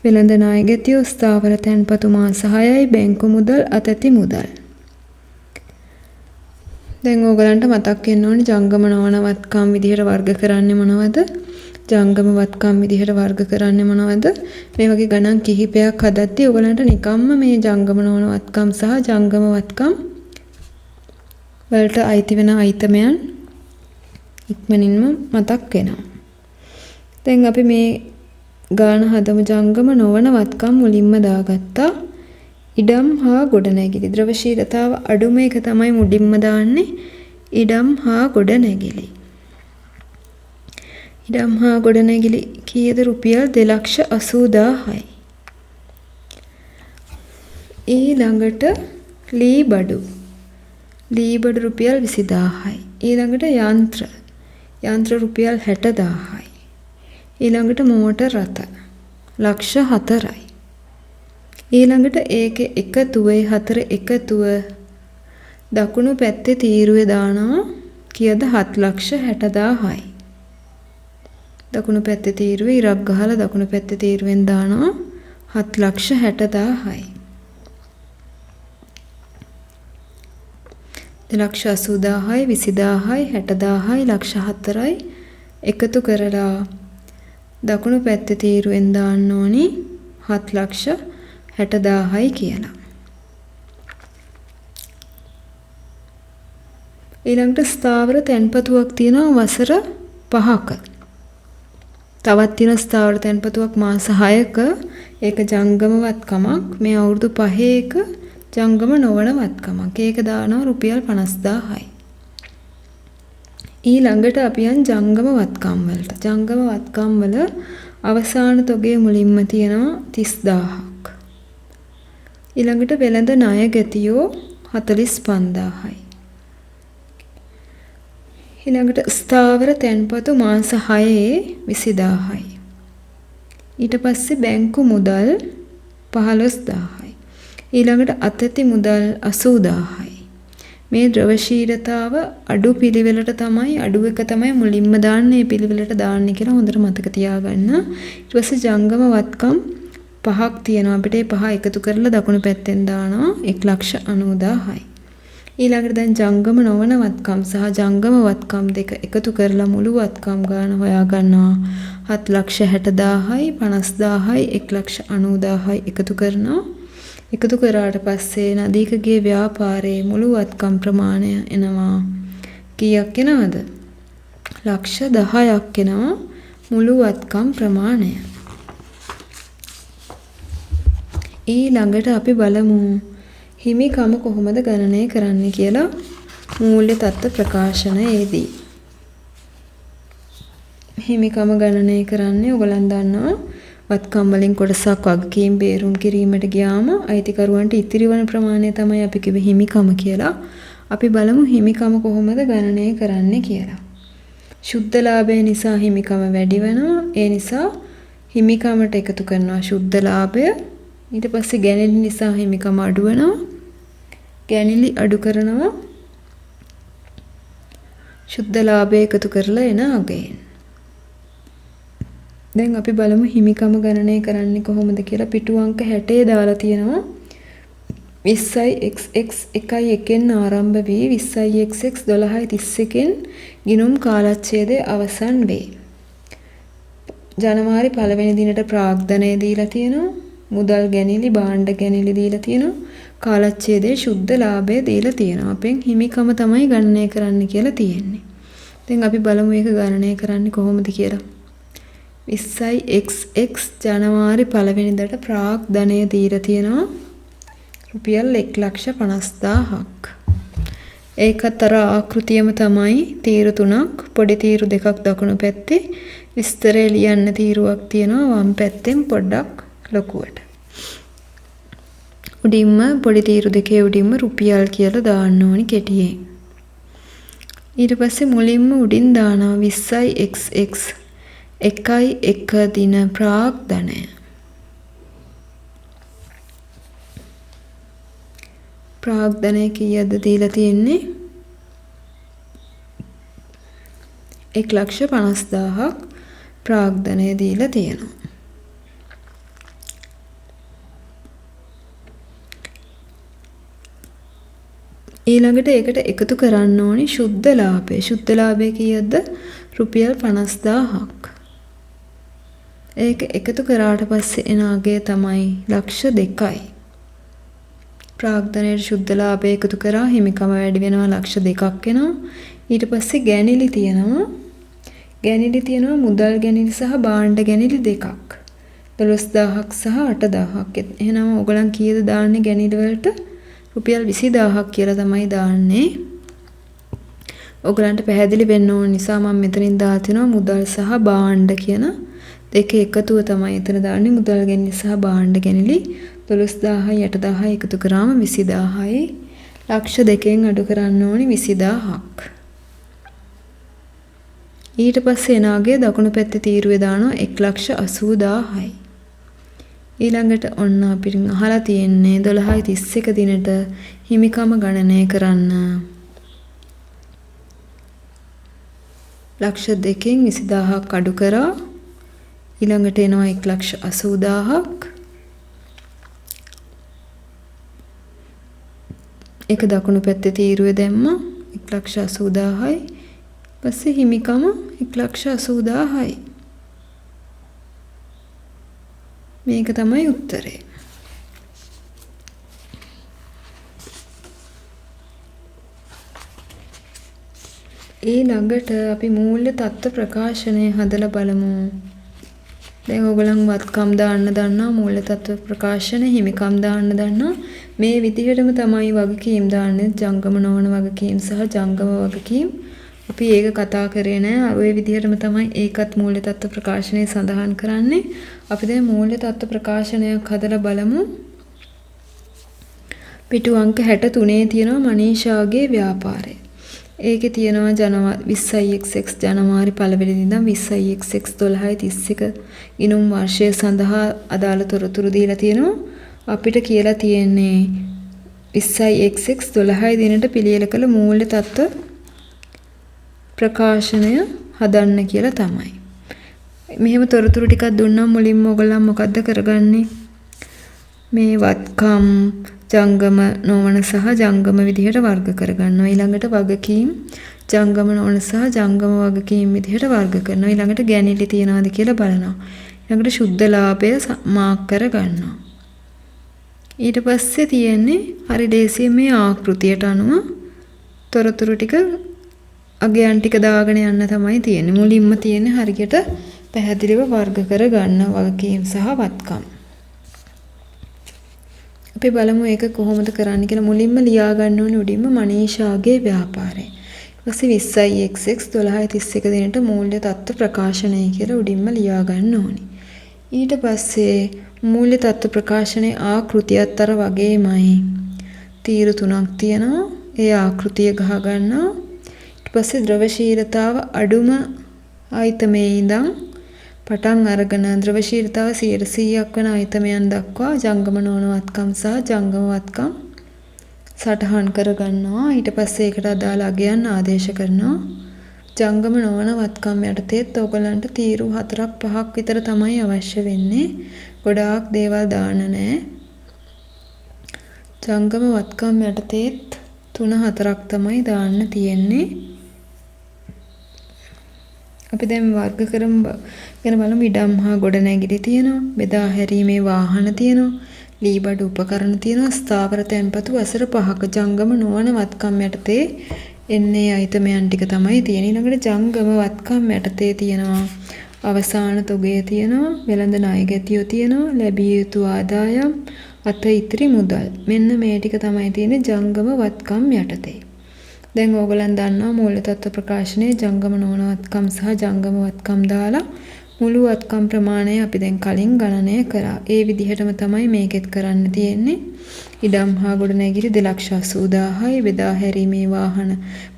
වෙළඳ ණය ගැතියෝ, ස්ථාවර තැන්පතු මාස 6යි, බැංකු මුදල්, අතැති මුදල්. දැන් ඕගලන්ට මතක් වෙන්න ඕනේ ජංගම නොවන වත්කම් විදිහට වර්ග කරන්නේ මොනවද? ජංගම වත්කම් විදිහට වර්ග කරන්නේ මොනවද? මේ වගේ ගණන් කිහිපයක් හදද්දී ඕගලන්ට නිකම්ම මේ ජංගම නොවන වත්කම් සහ ජංගම වත්කම් වලට අයිති වෙන අයිතමයන් ඉක්මනින්ම මතක් වෙනවා. දැන් අපි මේ ගාන හදමු. ජංගම නොවන වත්කම් මුලින්ම දාගත්තා. ඉඩම් හා ගොඩනැගිලි. ද්‍රවශීලතාව අඩුම එක තමයි මුලින්ම දාන්නේ. ඉඩම් හා ගොඩනැගිලි. ඉඩම් හා ගොඩනැගිලි කීයද? රුපියල් 2,80,000යි. ඊළඟට ලී බඩු. ලී බඩු රුපියල් 20,000යි. ඊළඟට යන්ත්‍ර රුපියල් 60,000යි. ඊළඟට මෝටර රථ ලක්ෂ 4යි. ඊළඟට ඒකේ එකතුව දකුණු පැත්තේ තීරුවේ දානවා කීයද? 7,60,000යි. දකුණු පැත්තේ තීරුවේ ඉරක් ගහලා දකුණු පැත්තේ තීරුවෙන් දානවා 7,60,000යි. 2,80,000යි, 20,000යි, 60,000යි, ලක්ෂ 4යි එකතු කරලා දකුණු පැත්තේ තීරුවෙන් දාන්න ඕනි 7,60,000යි කියලා. ඊළඟට ස්ථාවර තැන්පතුවක් තියෙනවා වසර 5ක. තවත් තියෙන ස්ථාවර තැන්පතුවක් මාස 6ක. ඒක ජංගම වත්කමක්. මේ අවුරුදු 5 එක ජංගම නොවන වත්කමක්. ඒක දානවා රුපියල් 50,000යි. ඊළඟට අපි යන් ජංගම වත්කම් වලට. ජංගම වත්කම් වල අවසාන තොගය මුලින්ම තියෙනවා 30,000ක්. ඊළඟට වෙළඳ ණය ගැතියෝ 45,000යි. ඊළඟට ස්ථාවර තැන්පතු මාස 6 20000යි. ඊට පස්සේ බැංකු මුදල් 15000යි. ඊළඟට අතැති මුදල් 80000යි. මේ ද්‍රවශීලතාව අඩු පිළිවෙලට තමයි අඩු එක තමයි මුලින්ම දාන්නේ පිළිවෙලට දාන්නේ කියලා හොඳට මතක තියාගන්න. ඊට පස්සේ ජංගම වත්කම් 5ක් තියෙනවා. අපිට මේ 5 එකතු කරලා දකුණු පැත්තෙන් දානවා 1,90,000යි. ඊළඟට දැන් ජංගම නොවන වත්කම් සහ ජංගම වත්කම් දෙක එකතු කරලා මුළු වත්කම් ගාන හොයා ගන්නවා 7,60,000යි 50,000යි 1,90,000යි එකතු කරනවා. එකතු කරාට පස්සේ නදීකගේ ව්‍යාපාරයේ මුළු වත්කම් ප්‍රමාණය එනවා කීයක් එනවද? 10,10ක් එනවා මුළු වත්කම් ප්‍රමාණය. ඊළඟට අපි බලමු හිමිකම කොහොමද ගණනය කරන්නේ කියලා මූල්‍ය තත්ත්ව ප්‍රකාශනයේදී. හිමිකම ගණනය කරන්නේ ඔයගලන් දන්නවා වත්කම් වලින් කොටසක් වගකීම් බේරුම් කිරීමට ගියාම අයිතිකරුවන්ට ඉතිරි වන ප්‍රමාණය තමයි අපි කිව්වේ හිමිකම කියලා. අපි බලමු හිමිකම කොහොමද ගණනය කරන්නේ කියලා. ශුද්ධ ලාභය නිසා හිමිකම වැඩි වෙනවා. ඒ නිසා හිමිකමට එකතු කරනවා ශුද්ධ ලාභය. ඊට පස්සේ ගැණිලි නිසා හිමිකම අඩු වෙනවා. ගැණිලි අඩු කරනවා ශුද්ධ ලාභය එකතු කරලා එන අගයෙන්. දැන් අපි බලමු හිමිකම ගණනය කරන්නේ කොහොමද කියලා. පිටු අංක 60 දාලා තියෙනවා. 20xx 1.1න් ආරම්භ වී 20xx 12.31න් ගිණුම් කාලච්ඡේදය අවසන් වේ. ජනවාරි 1 වෙනි දිනට ප්‍රාග්ධනය දීලා තියෙනවා. මුදල් ගැනිලි භාණ්ඩ ගැනිලි දීලා තියෙනවා. කාලච්ඡේදයේ ශුද්ධ ලාභය දීලා තියෙනවා. අපෙන් හිමිකම තමයි ගණනය කරන්න කියලා තියෙන්නේ. දැන් අපි බලමු ඒක ගණනය කරන්නේ කොහොමද කියලා. 20xx ජනවාරි 1 වෙනිදාට ප්‍රාග්ධනය දීලා තියෙනවා රුපියල් 1,50,000ක්. ඒකත් අර ආකෘතියම තමයි තීරු 3ක් පොඩි තීරු 2ක් දකුණු පැත්තේ විස්තරය ලියන්න තීරුවක් තියෙනවා වම් පැත්තෙන් පොඩ්ඩක් ලොකුවට. උඩින්ම පොඩි තීරු දෙකේ උඩින්ම රුපියල් කියලා දාන්න ඕනි කෙටියෙන්. ඊට පස්සේ මුලින්ම උඩින් දානවා 20xx 1.1 දින ප්‍රාග්ධනය. ප්‍රාග්ධනය කීයද දීලා තියෙන්නේ? 1,50,000ක් ප්‍රාග්ධනය දීලා තියෙනවා. ඊළඟට ඒකට එකතු කරන්න ඕනි ශුද්ධ ලාභය. ශුද්ධ ලාභය කීයද? රුපියල් 50,000ක්. ඒක එකතු කරාට පස්සේ එන අගය තමයි 2,02යි. ප්‍රාග්ධනයේ ශුද්ධ ලාභය එකතු කරා හිමිකම වැඩි වෙනවා 2,02ක් එනවා. ඊට පස්සේ ගැනිලි තියෙනවා. ගැනිලි තියෙනවා මුදල් ගැනිලි සහ භාණ්ඩ ගැනිලි දෙකක්. 12,000ක් සහ 8,000ක්. එහෙනම් ඔයගලන් කීයද දාන්නේ ගැනිලි වලට? රුපියල් 20,000ක් කියලා තමයි දාන්නේ. ඔයගලන්ට පැහැදිලි වෙන්න ඕන නිසා මම මෙතනින් දාලා තිනවා මුදල් සහ භාණ්ඩ කියන දෙක එකතුව තමයි එතන දාන්නේ. මුදල් ගැනිලි සහ භාණ්ඩ ගැනිලි 12,000යි 8,000යි එකතු කරාම 20,000යි. ලක්ෂ දෙකෙන් අඩු කරන්න ඕනි 20,000ක්. ඊට පස්සේ එනාගේ දකුණු පැත්තේ තීරුවේ දානවා 1,80,000යි. ඊළඟට ඔන්න අපිට අහලා තියෙන්නේ 12.31 දිනට හිමිකම ගණනය කරන්න. ලක්ෂ දෙකෙන් 20,000ක් අඩු කරා ඊළඟට එනවා 1,80,000ක්. ඒක දකුණු පැත්තේ තීරුවේ දැම්මා 1,80,000යි. පස්සේ හිමිකම 1,80,000යි. මේක තමයි උත්තරේ. ඊළඟට අපි මූල්‍ය තත්ත්ව ප්‍රකාශනය හදලා බලමු. දැන් ඔයගොල්ලන් වත්කම් දාන්න දන්නවා මූල්‍ය තත්ත්ව ප්‍රකාශන හිමිකම් දාන්න දන්නවා. මේ විදිහටම තමයි වගකීම් දාන්නේ ජංගම නොවන වගකීම් සහ ජංගම වගකීම්. අපි ඒක කතා කරේ නෑ. ওই විදිහටම තමයි ඒකත් මූල්‍ය තත්ත්ව ප්‍රකාශනයේ සඳහන් කරන්නේ. අපි දැන් මූල්‍ය තත්ත්ව ප්‍රකාශනයක් හදලා බලමු. පිටු අංක 63 තියෙනවා මනීෂාගේ ව්‍යාපාරය. ඒකේ තියෙනවා ජනවාරි 20යි XX ජනවාරි 1 වෙනිදා ඉඳන් 20යි XX 12යි 31 ඉනුම් වර්ෂය සඳහා අදාළ තොරතුරු දීලා තියෙනවා. අපිට කියලා තියෙන්නේ 20යි XX 12යි දිනට පිළියෙල කළ මූල්‍ය තත්ත්ව ප්‍රකාශනය හදන්න කියලා තමයි. මෙහෙම තොරතුරු ටිකක් දුන්නම් මුලින්ම ඔයගොල්ලන් මොකද්ද කරගන්නේ? මේ වත්කම් ජංගම නොවන සහ ජංගම විදිහට වර්ග කරගන්නවා. ඊළඟට වගකීම් ජංගම නොවන සහ ජංගම වගකීම් විදිහට වර්ග කරනවා. ඊළඟට ගැණිලි තියනවාද කියලා බලනවා. ඊළඟට ශුද්ධ ලාභය මාක් කරගන්නවා. ඊට පස්සේ තියෙන්නේ හරි දේශීය මේ ආකෘතියට අනුව තොරතුරු ටික අගයන් ටික දාගෙන යන්න තමයි තියෙන්නේ. මුලින්ම තියෙන්නේ හරියට පැහැදිලිව වර්ග කරගන්න වගකීම් සහ වත්කම්. අපි බලමු ඒක කොහොමද කරන්න කියලා. මුලින්ම ලියා ගන්න ඕනේ උඩින්ම මනීෂාගේ ව්‍යාපාරය. ඊපස්සේ 20යි XX 12යි 31 දිනට මූල්‍ය තත්ත්ව ප්‍රකාශනය කියලා උඩින්ම ලියා ගන්න ඕනේ. ඊට පස්සේ මූල්‍ය තත්ත්ව ප්‍රකාශනයේ ආකෘතියත් අර වගේමයි. තීරු 3ක් තියෙනවා. ඒ ආකෘතිය ගහ ගන්නවා. ඊට පස්සේ ද්‍රවශීලතාව අඩුම ආයතනයේ ඉඳන් පටන් අරගෙන ද්‍රවශීලතාව 100%ක් වෙන ආයතනයන් දක්වා ජංගම නොවන වත්කම් සහ ජංගම වත්කම් සටහන් කරගන්නවා. ඊට පස්සේ ඒකට අදාළ අගයන් ආදේශ කරනවා. ජංගම නොවන වත්කම් යටතේත් ඔයගලන්ට තීරු 4ක් 5ක් විතර තමයි අවශ්‍ය වෙන්නේ. ගොඩාක් දේවල් දාන්න නැහැ. ජංගම වත්කම් යටතේත් 3-4ක් තමයි දාන්න තියෙන්නේ. අපි දැන් වර්ග කරමු ගැන බලමු. ඉඩම් හා ගොඩනැගිලි තියෙනවා. බෙදා හැරීමේ වාහන තියෙනවා. ලීබඩු උපකරණ තියෙනවා. ස්ථාවර තැන්පතු වසර 5ක ජංගම නොවන වත්කම් යටතේ එන්නේ අයිතමයන් ටික තමයි තියෙන්නේ. ඊළඟට ජංගම වත්කම් යටතේ තියෙනවා අවසාන තොගය තියෙනවා. වෙළඳ ණය ගැතියෝ තියෙනවා. ලැබිය යුතු ආදායම් අත ඉතිරි මුදල්. මෙන්න මේ ටික තමයි තියෙන්නේ ජංගම වත්කම් යටතේ. දැන් ඕගලන් දන්නවා මූල්‍ය තත්ත්ව ප්‍රකාශනයේ ජංගම නොවන වත්කම් සහ ජංගම වත්කම් දාලා මුළු වත්කම් ප්‍රමාණය අපි දැන් කලින් ගණනය කරා. ඒ විදිහටම තමයි මේකෙත් කරන්න තියෙන්නේ. ඉඩම් හා ගොඩනැගිලි 2,80,000යි. බෙදා හැරීමේ වාහන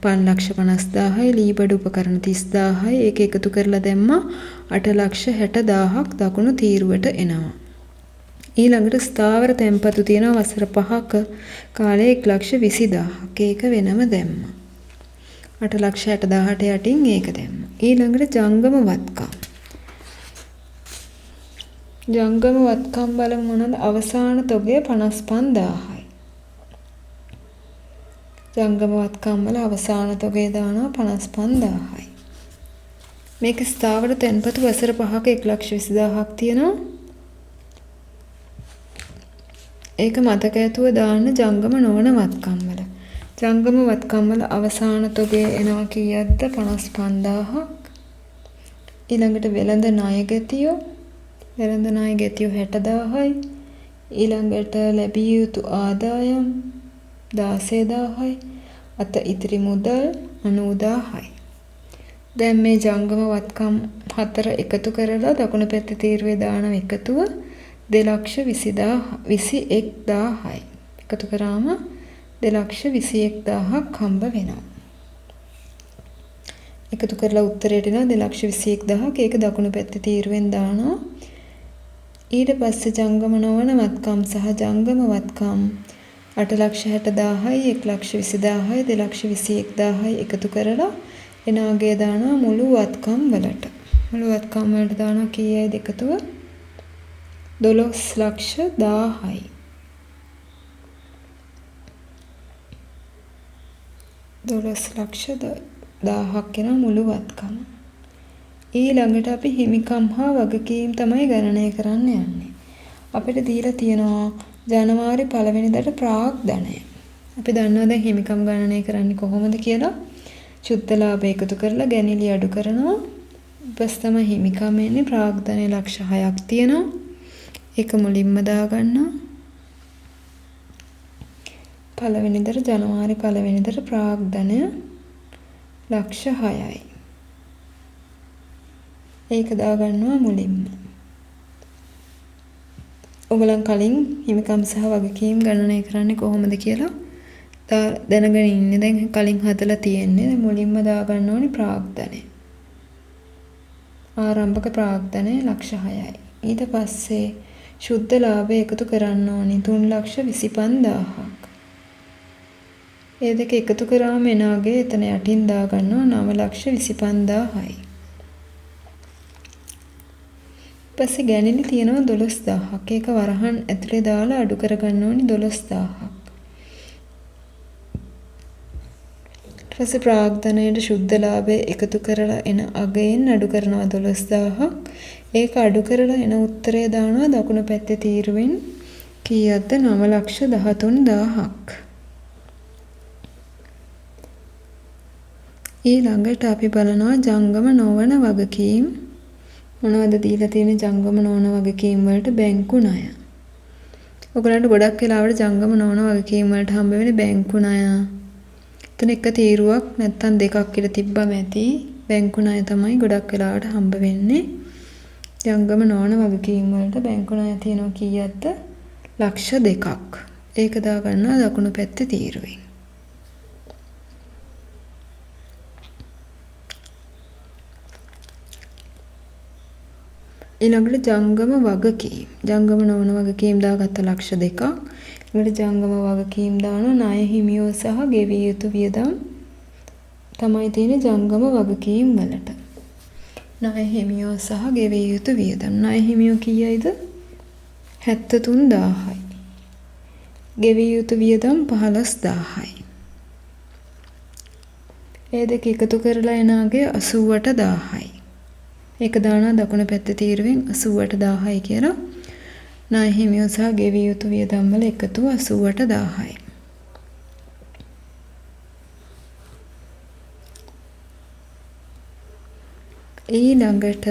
5,50,000යි. ලීබඩු උපකරණ 30,000යි. ඒක එකතු කරලා දැම්මා 8,60,000ක් දකුණු තීරුවට එනවා. ඊළඟට ස්ථාවර තැන්පතු තියෙනවා වසර 5ක කාලේ 1,20,000ක්. ඒක වෙනම දැම්මා. 8,60,000ට යටින් ඒක දැම්මා. ඊළඟට ජංගම වත්කම්. ජංගම වත්කම් බලමු මොනවාද? අවසාන තොගය 55,000යි. ජංගම වත්කම් වල අවසාන තොගය දානවා 55,000යි. මේක ස්ථාවර තැන්පතු වසර 5ක 1,20,000ක් තියෙනවා. ඒක මතක ඇතුව දාන්න ජංගම නොවන වත්කම් වල. ජංගම වත්කම් වල අවසාන තොගය එනවා කීයක්ද? 55,000ක්. ඊළඟට වෙළඳ ණය ගැතියෝ 60,000යි. ඊළඟට ලැබිය යුතු ආදායම් 16,000යි. අත ඉතිරි මුදල් 90,000යි. දැන් මේ ජංගම වත්කම් 4 එකතු කරලා දකුණු පැත්තේ තීරුවේ දාන එකතුව 2,21,000යි. එකතු කරාම 2,21,000ක් හම්බ වෙනවා. එකතු කරලා උත්තරයට එනවා 2,21,000ක්. ඒක දකුණු පැත්තේ තීරුවෙන් දානවා. ඊට පස්සේ ජංගම නොවන වත්කම් සහ ජංගම වත්කම් 8,60,000යි 1,20,000යි 2,21,000යි එකතු කරලා එන අගය දානවා මුළු වත්කම් වලට. මුළු වත්කම් වලට දානවා කීයයිද එකතුව? 12,10,000යි. 12,10,000ක් වෙන මුළු වත්කම. ඊළඟට අපි හිමිකම් හා වගකීම් තමයි ගණනය කරන්න යන්නේ. අපිට දීලා තියෙනවා ජනවාරි 1 වෙනිදාට ප්‍රාග්ධනය. අපි දන්නවා දැන් හිමිකම් ගණනය කරන්නේ කොහොමද කියලා. ශුද්ධ ලාභ එකතු කරලා ගැණිලි අඩු කරනවා. ඊපස් තමයි හිමිකම් එන්නේ. ප්‍රාග්ධනය ලක්ෂ 6ක් තියෙනවා. ඒක මුලින්ම දාගන්නවා. 1 වෙනිදාට ජනවාරි 1 වෙනිදාට ප්‍රාග්ධනය ලක්ෂ 6යි. ඒක දාගන්නවා මුලින්ම. ඔයගලන් කලින් හිමිකම් සහ වගකීම් ගණනය කරන්නේ කොහොමද කියලා දැනගෙන ඉන්නේ. දැන් කලින් හදලා තියෙන්නේ. මුලින්ම දාගන්න ඕනි ප්‍රාග්ධනය. ආරම්භක ප්‍රාග්ධනය ලක්ෂ 6යි. ඊට පස්සේ ශුද්ධ ලාභය එකතු කරන්න ඕනි 3,25,000ක්. ඒ දෙක එකතු කරාම එන අගේ එතන යටින් දාගන්නවා 9,25,000යි. පස්සේ ගැණිලි තියෙනවා 12,000ක්. ඒක වරහන් ඇතුලේ දාලා අඩු කරගන්න ඕනි 12,000ක්. ඊට පස්සේ ප්‍රාග්ධනයේ ශුද්ධ ලාභය එකතු කරලා එන අගයෙන් අඩු කරනවා 12,000ක්. ඒක අඩු කරලා එන උත්තරය දානවා දකුණු පැත්තේ තීරුවෙන් කීයක්ද 9,13,000ක්. ඊළඟට අපි බලනවා ජංගම නොවන වගකීම්. මොනවද දීලා තියෙන ජංගම නොවන වගකීම් වලට බැංකු ණය. ඔයගලන්ට ගොඩක් වෙලාවට ජංගම නොවන වගකීම් වලට හම්බ වෙන්නේ බැංකු ණය. එතන එක තීරුවක් නැත්තම් දෙකක් කියලා තිබ්බම ඇති. බැංකු ණය තමයි ගොඩක් වෙලාවට හම්බ වෙන්නේ. ජංගම නොවන වගකීම් වලට බැංකු ණය තියෙනවා කීයක්ද? ලක්ෂ 2ක්. ඒක දාගන්නවා දකුණු පැත්තේ තීරුවෙන්. ඊළඟට ජංගම වගකීම්. ජංගම නොවන වගකීම් දාගත්ත ලක්ෂ 2ක්. ඊළඟට ජංගම වගකීම් දාන ණය හිමියෝ සහ ගෙවිය යුතු වියදම් තමයි තියෙන්නේ ජංගම වගකීම් වලට. ණය හිමියෝ සහ ගෙවිය යුතු වියදම්. ණය හිමියෝ කීයයිද? 73,000යි. ගෙවිය යුතු වියදම් 15,000යි. ඒ දෙක එකතු කරලා එන අගේ 88,000යි. ඒක දානවා දකුණු පැත්තේ තීරුවෙන් 88,000යි කියලා. ණය හිමියෝ සහ ගෙවිය යුතු වියදම් වල එකතු 88,000යි. ඊළඟට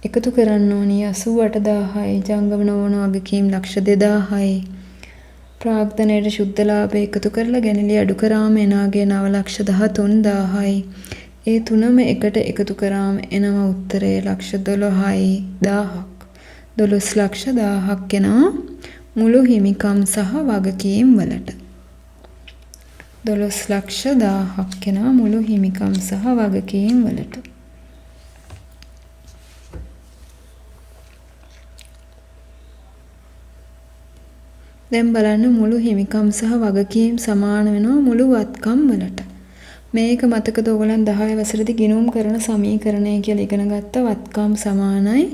එකතු කරන්න ඕනි 88,000යි ජංගම නොවන වගකීම් ලක්ෂ 2,000යි. ප්‍රාග්ධනයේ ශුද්ධ ලාභය එකතු කරලා ගැණිලි අඩු කරාම එන අගේ 9,13,000යි. ඒ තුනම එකට එකතු කරාම එනවා උත්තරේ ලක්ෂ 12,000ක්. 12,00,000ක් එනවා මුළු හිමිකම් සහ වගකීම් වලට. 12,00,000ක් එනවා මුළු හිමිකම් සහ වගකීම් වලට. දැන් බලන්න මුළු හිමිකම් සහ වගකීම් සමාන වෙනවා මුළු වත්කම් වලට. මේක මතකද ඔයගලන් 10 වසරේදී ගිණුම් කරන සමීකරණය කියලා ඉගෙන ගත්ත වත්කම් සමානයි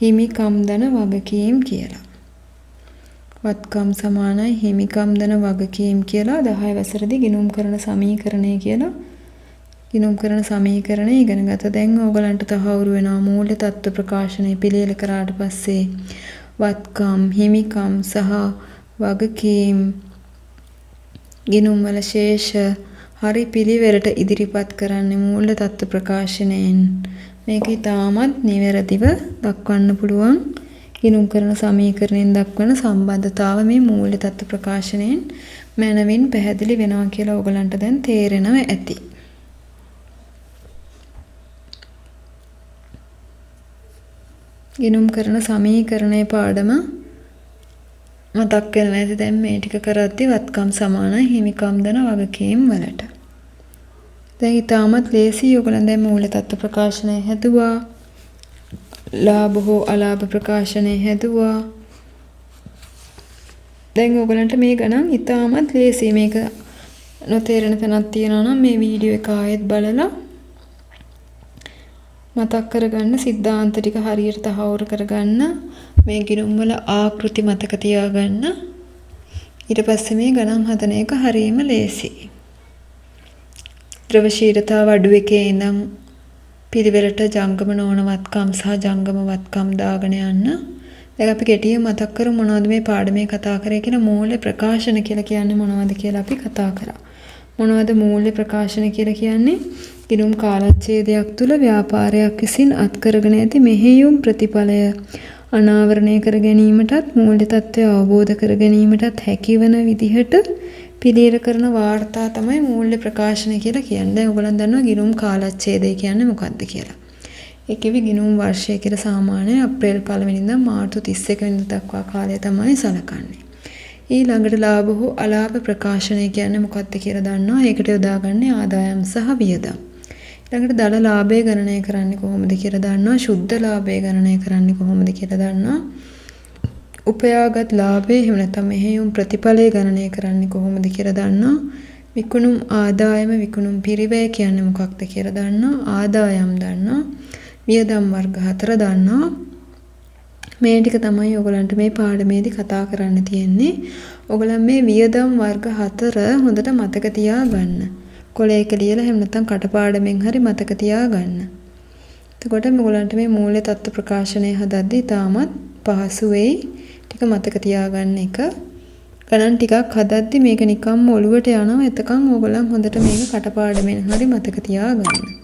හිමිකම් ධන වගකීම් කියලා. වත්කම් සමානයි හිමිකම් ධන වගකීම් කියලා 10 වසරේදී ගිණුම් කරන සමීකරණය කියලා ගිණුම් කරන සමීකරණය ඉගෙන ගත්තා. දැන් ඔයගලන්ට තහවුරු වෙනවා මූල්‍ය තත්ත්ව ප්‍රකාශනය පිළියෙල කරාට පස්සේ වත්කම් හිමිකම් සහ වගකීම් ගිණුම් වල ශේෂ හරි පිළිවෙලට ඉදිරිපත් කරන්නේ මූල්‍ය තත්ත්ව ප්‍රකාශනයෙන්. මේක ඉතාමත් නිවැරදිව දක්වන්න පුළුවන්. ගිණුම් කරන සමීකරණයෙන් දක්වන සම්බන්ධතාව මේ මූල්‍ය තත්ත්ව ප්‍රකාශනයෙන් මනවින් පැහැදිලි වෙනවා කියලා ඔයගලන්ට දැන් තේරෙනවා ඇති. ගිණුම් කරන සමීකරණයේ පාඩම මතක් වෙනවා ඇති. දැන් මේ ටික කරද්දී වත්කම් සමානයි හිමිකම් ධන වගකීම් වලට. දැන් ඉතාමත් ලේසි. ඔයගොල්ලන් දැන් මූල්‍ය තත්ත්ව ප්‍රකාශනය හැදුවා. ලාභ හෝ අලාභ ප්‍රකාශනය හැදුවා. දැන් ඔයගොල්ලන්ට මේ ගණන් ඉතාමත් ලේසි. මේක නොතේරෙන තැනක් තියෙනවා නම් මේ වීඩියෝ එක ආයෙත් බලලා මතක් කරගන්න, සිද්ධාන්ත ටික හරියට තහවුරු කරගන්න, මේ ගිණුම් වල ආකෘති මතක තියාගන්න. ඊට පස්සේ මේ ගණන් හදන එක හරියම ලේසි. ද්‍රවශීලතාව අඩු එකේ ඉඳන් පිළිවෙලට ජංගම නොවන වත්කම් සහ ජංගම වත්කම් දාගෙන යන්න. දැන් අපි කෙටියෙන් මතක් කරමු මොනවද මේ පාඩමේ කතා කරේ කියලා. මූල්‍ය ප්‍රකාශන කියලා කියන්නේ මොනවද කියලා අපි කතා කරා. මොනවද මූල්‍ය ප්‍රකාශන කියලා කියන්නේ? ගිණුම් කාලච්ඡේදයක් තුල ව්‍යාපාරයක් විසින් අත්කරගෙන ඇති මෙහෙයුම් ප්‍රතිඵලය අනාවරණය කර ගැනීමටත් මූල්‍ය තත්ත්වය අවබෝධ කර ගැනීමටත් හැකිවන විදිහට පිළියෙල කරන වාර්තා තමයි මූල්‍ය ප්‍රකාශන කියලා කියන්නේ. දැන් ඔයගොල්ලන් දන්නවා ගිණුම් කාලච්ඡේදය කියන්නේ මොකක්ද කියලා. ඒ කිවි ගිණුම් වර්ෂය කියලා සාමාන්‍යයෙන් අප්‍රේල් 1 වෙනිදා මාර්තු 31 වෙනිදා දක්වා කාලය තමයි සලකන්නේ. ඊළඟට ලාභ හෝ අලාභ ප්‍රකාශනය කියන්නේ මොකක්ද කියලා දන්නවා. ඒකට යොදාගන්නේ ආදායම් සහ වියදම්. ඊළඟට දල ලාභය ගණනය කරන්නේ කොහොමද කියලා දන්නවා. ශුද්ධ ලාභය ගණනය කරන්නේ කොහොමද කියලා දන්නවා. උපයාගත් ලාභය එහෙම නැත්නම් මෙහෙයුම් ප්‍රතිඵලය ගණනය කරන්නේ කොහොමද කියලා දන්නවා. විකුණුම් ආදායම විකුණුම් පිරිවැය කියන්නේ මොකක්ද කියලා දන්නවා. ආදායම් දන්නවා. වියදම් වර්ග 4 දන්නවා. මේ ටික තමයි ඔයගලන්ට මේ පාඩමේදී කතා කරන්න තියෙන්නේ. ඔයගලන් මේ වියදම් වර්ග 4 හොඳට මතක තියාගන්න. කොලයක ලියලා එහෙම නැත්නම් කටපාඩමෙන් හරි මතක තියාගන්න. එතකොට ඔයගලන්ට මේ මූල්‍ය තත්ත්ව ප්‍රකාශනය හදද්දී තාමත් පහසු වෙයි. ටික මතක තියාගන්න එක. ගණන් ටිකක් හදද්දී මේක නිකම්ම ඔලුවට යනවා. එතකන් ඔයගලන් හොඳට මේක කටපාඩමෙන් හරි මතක තියාගන්න.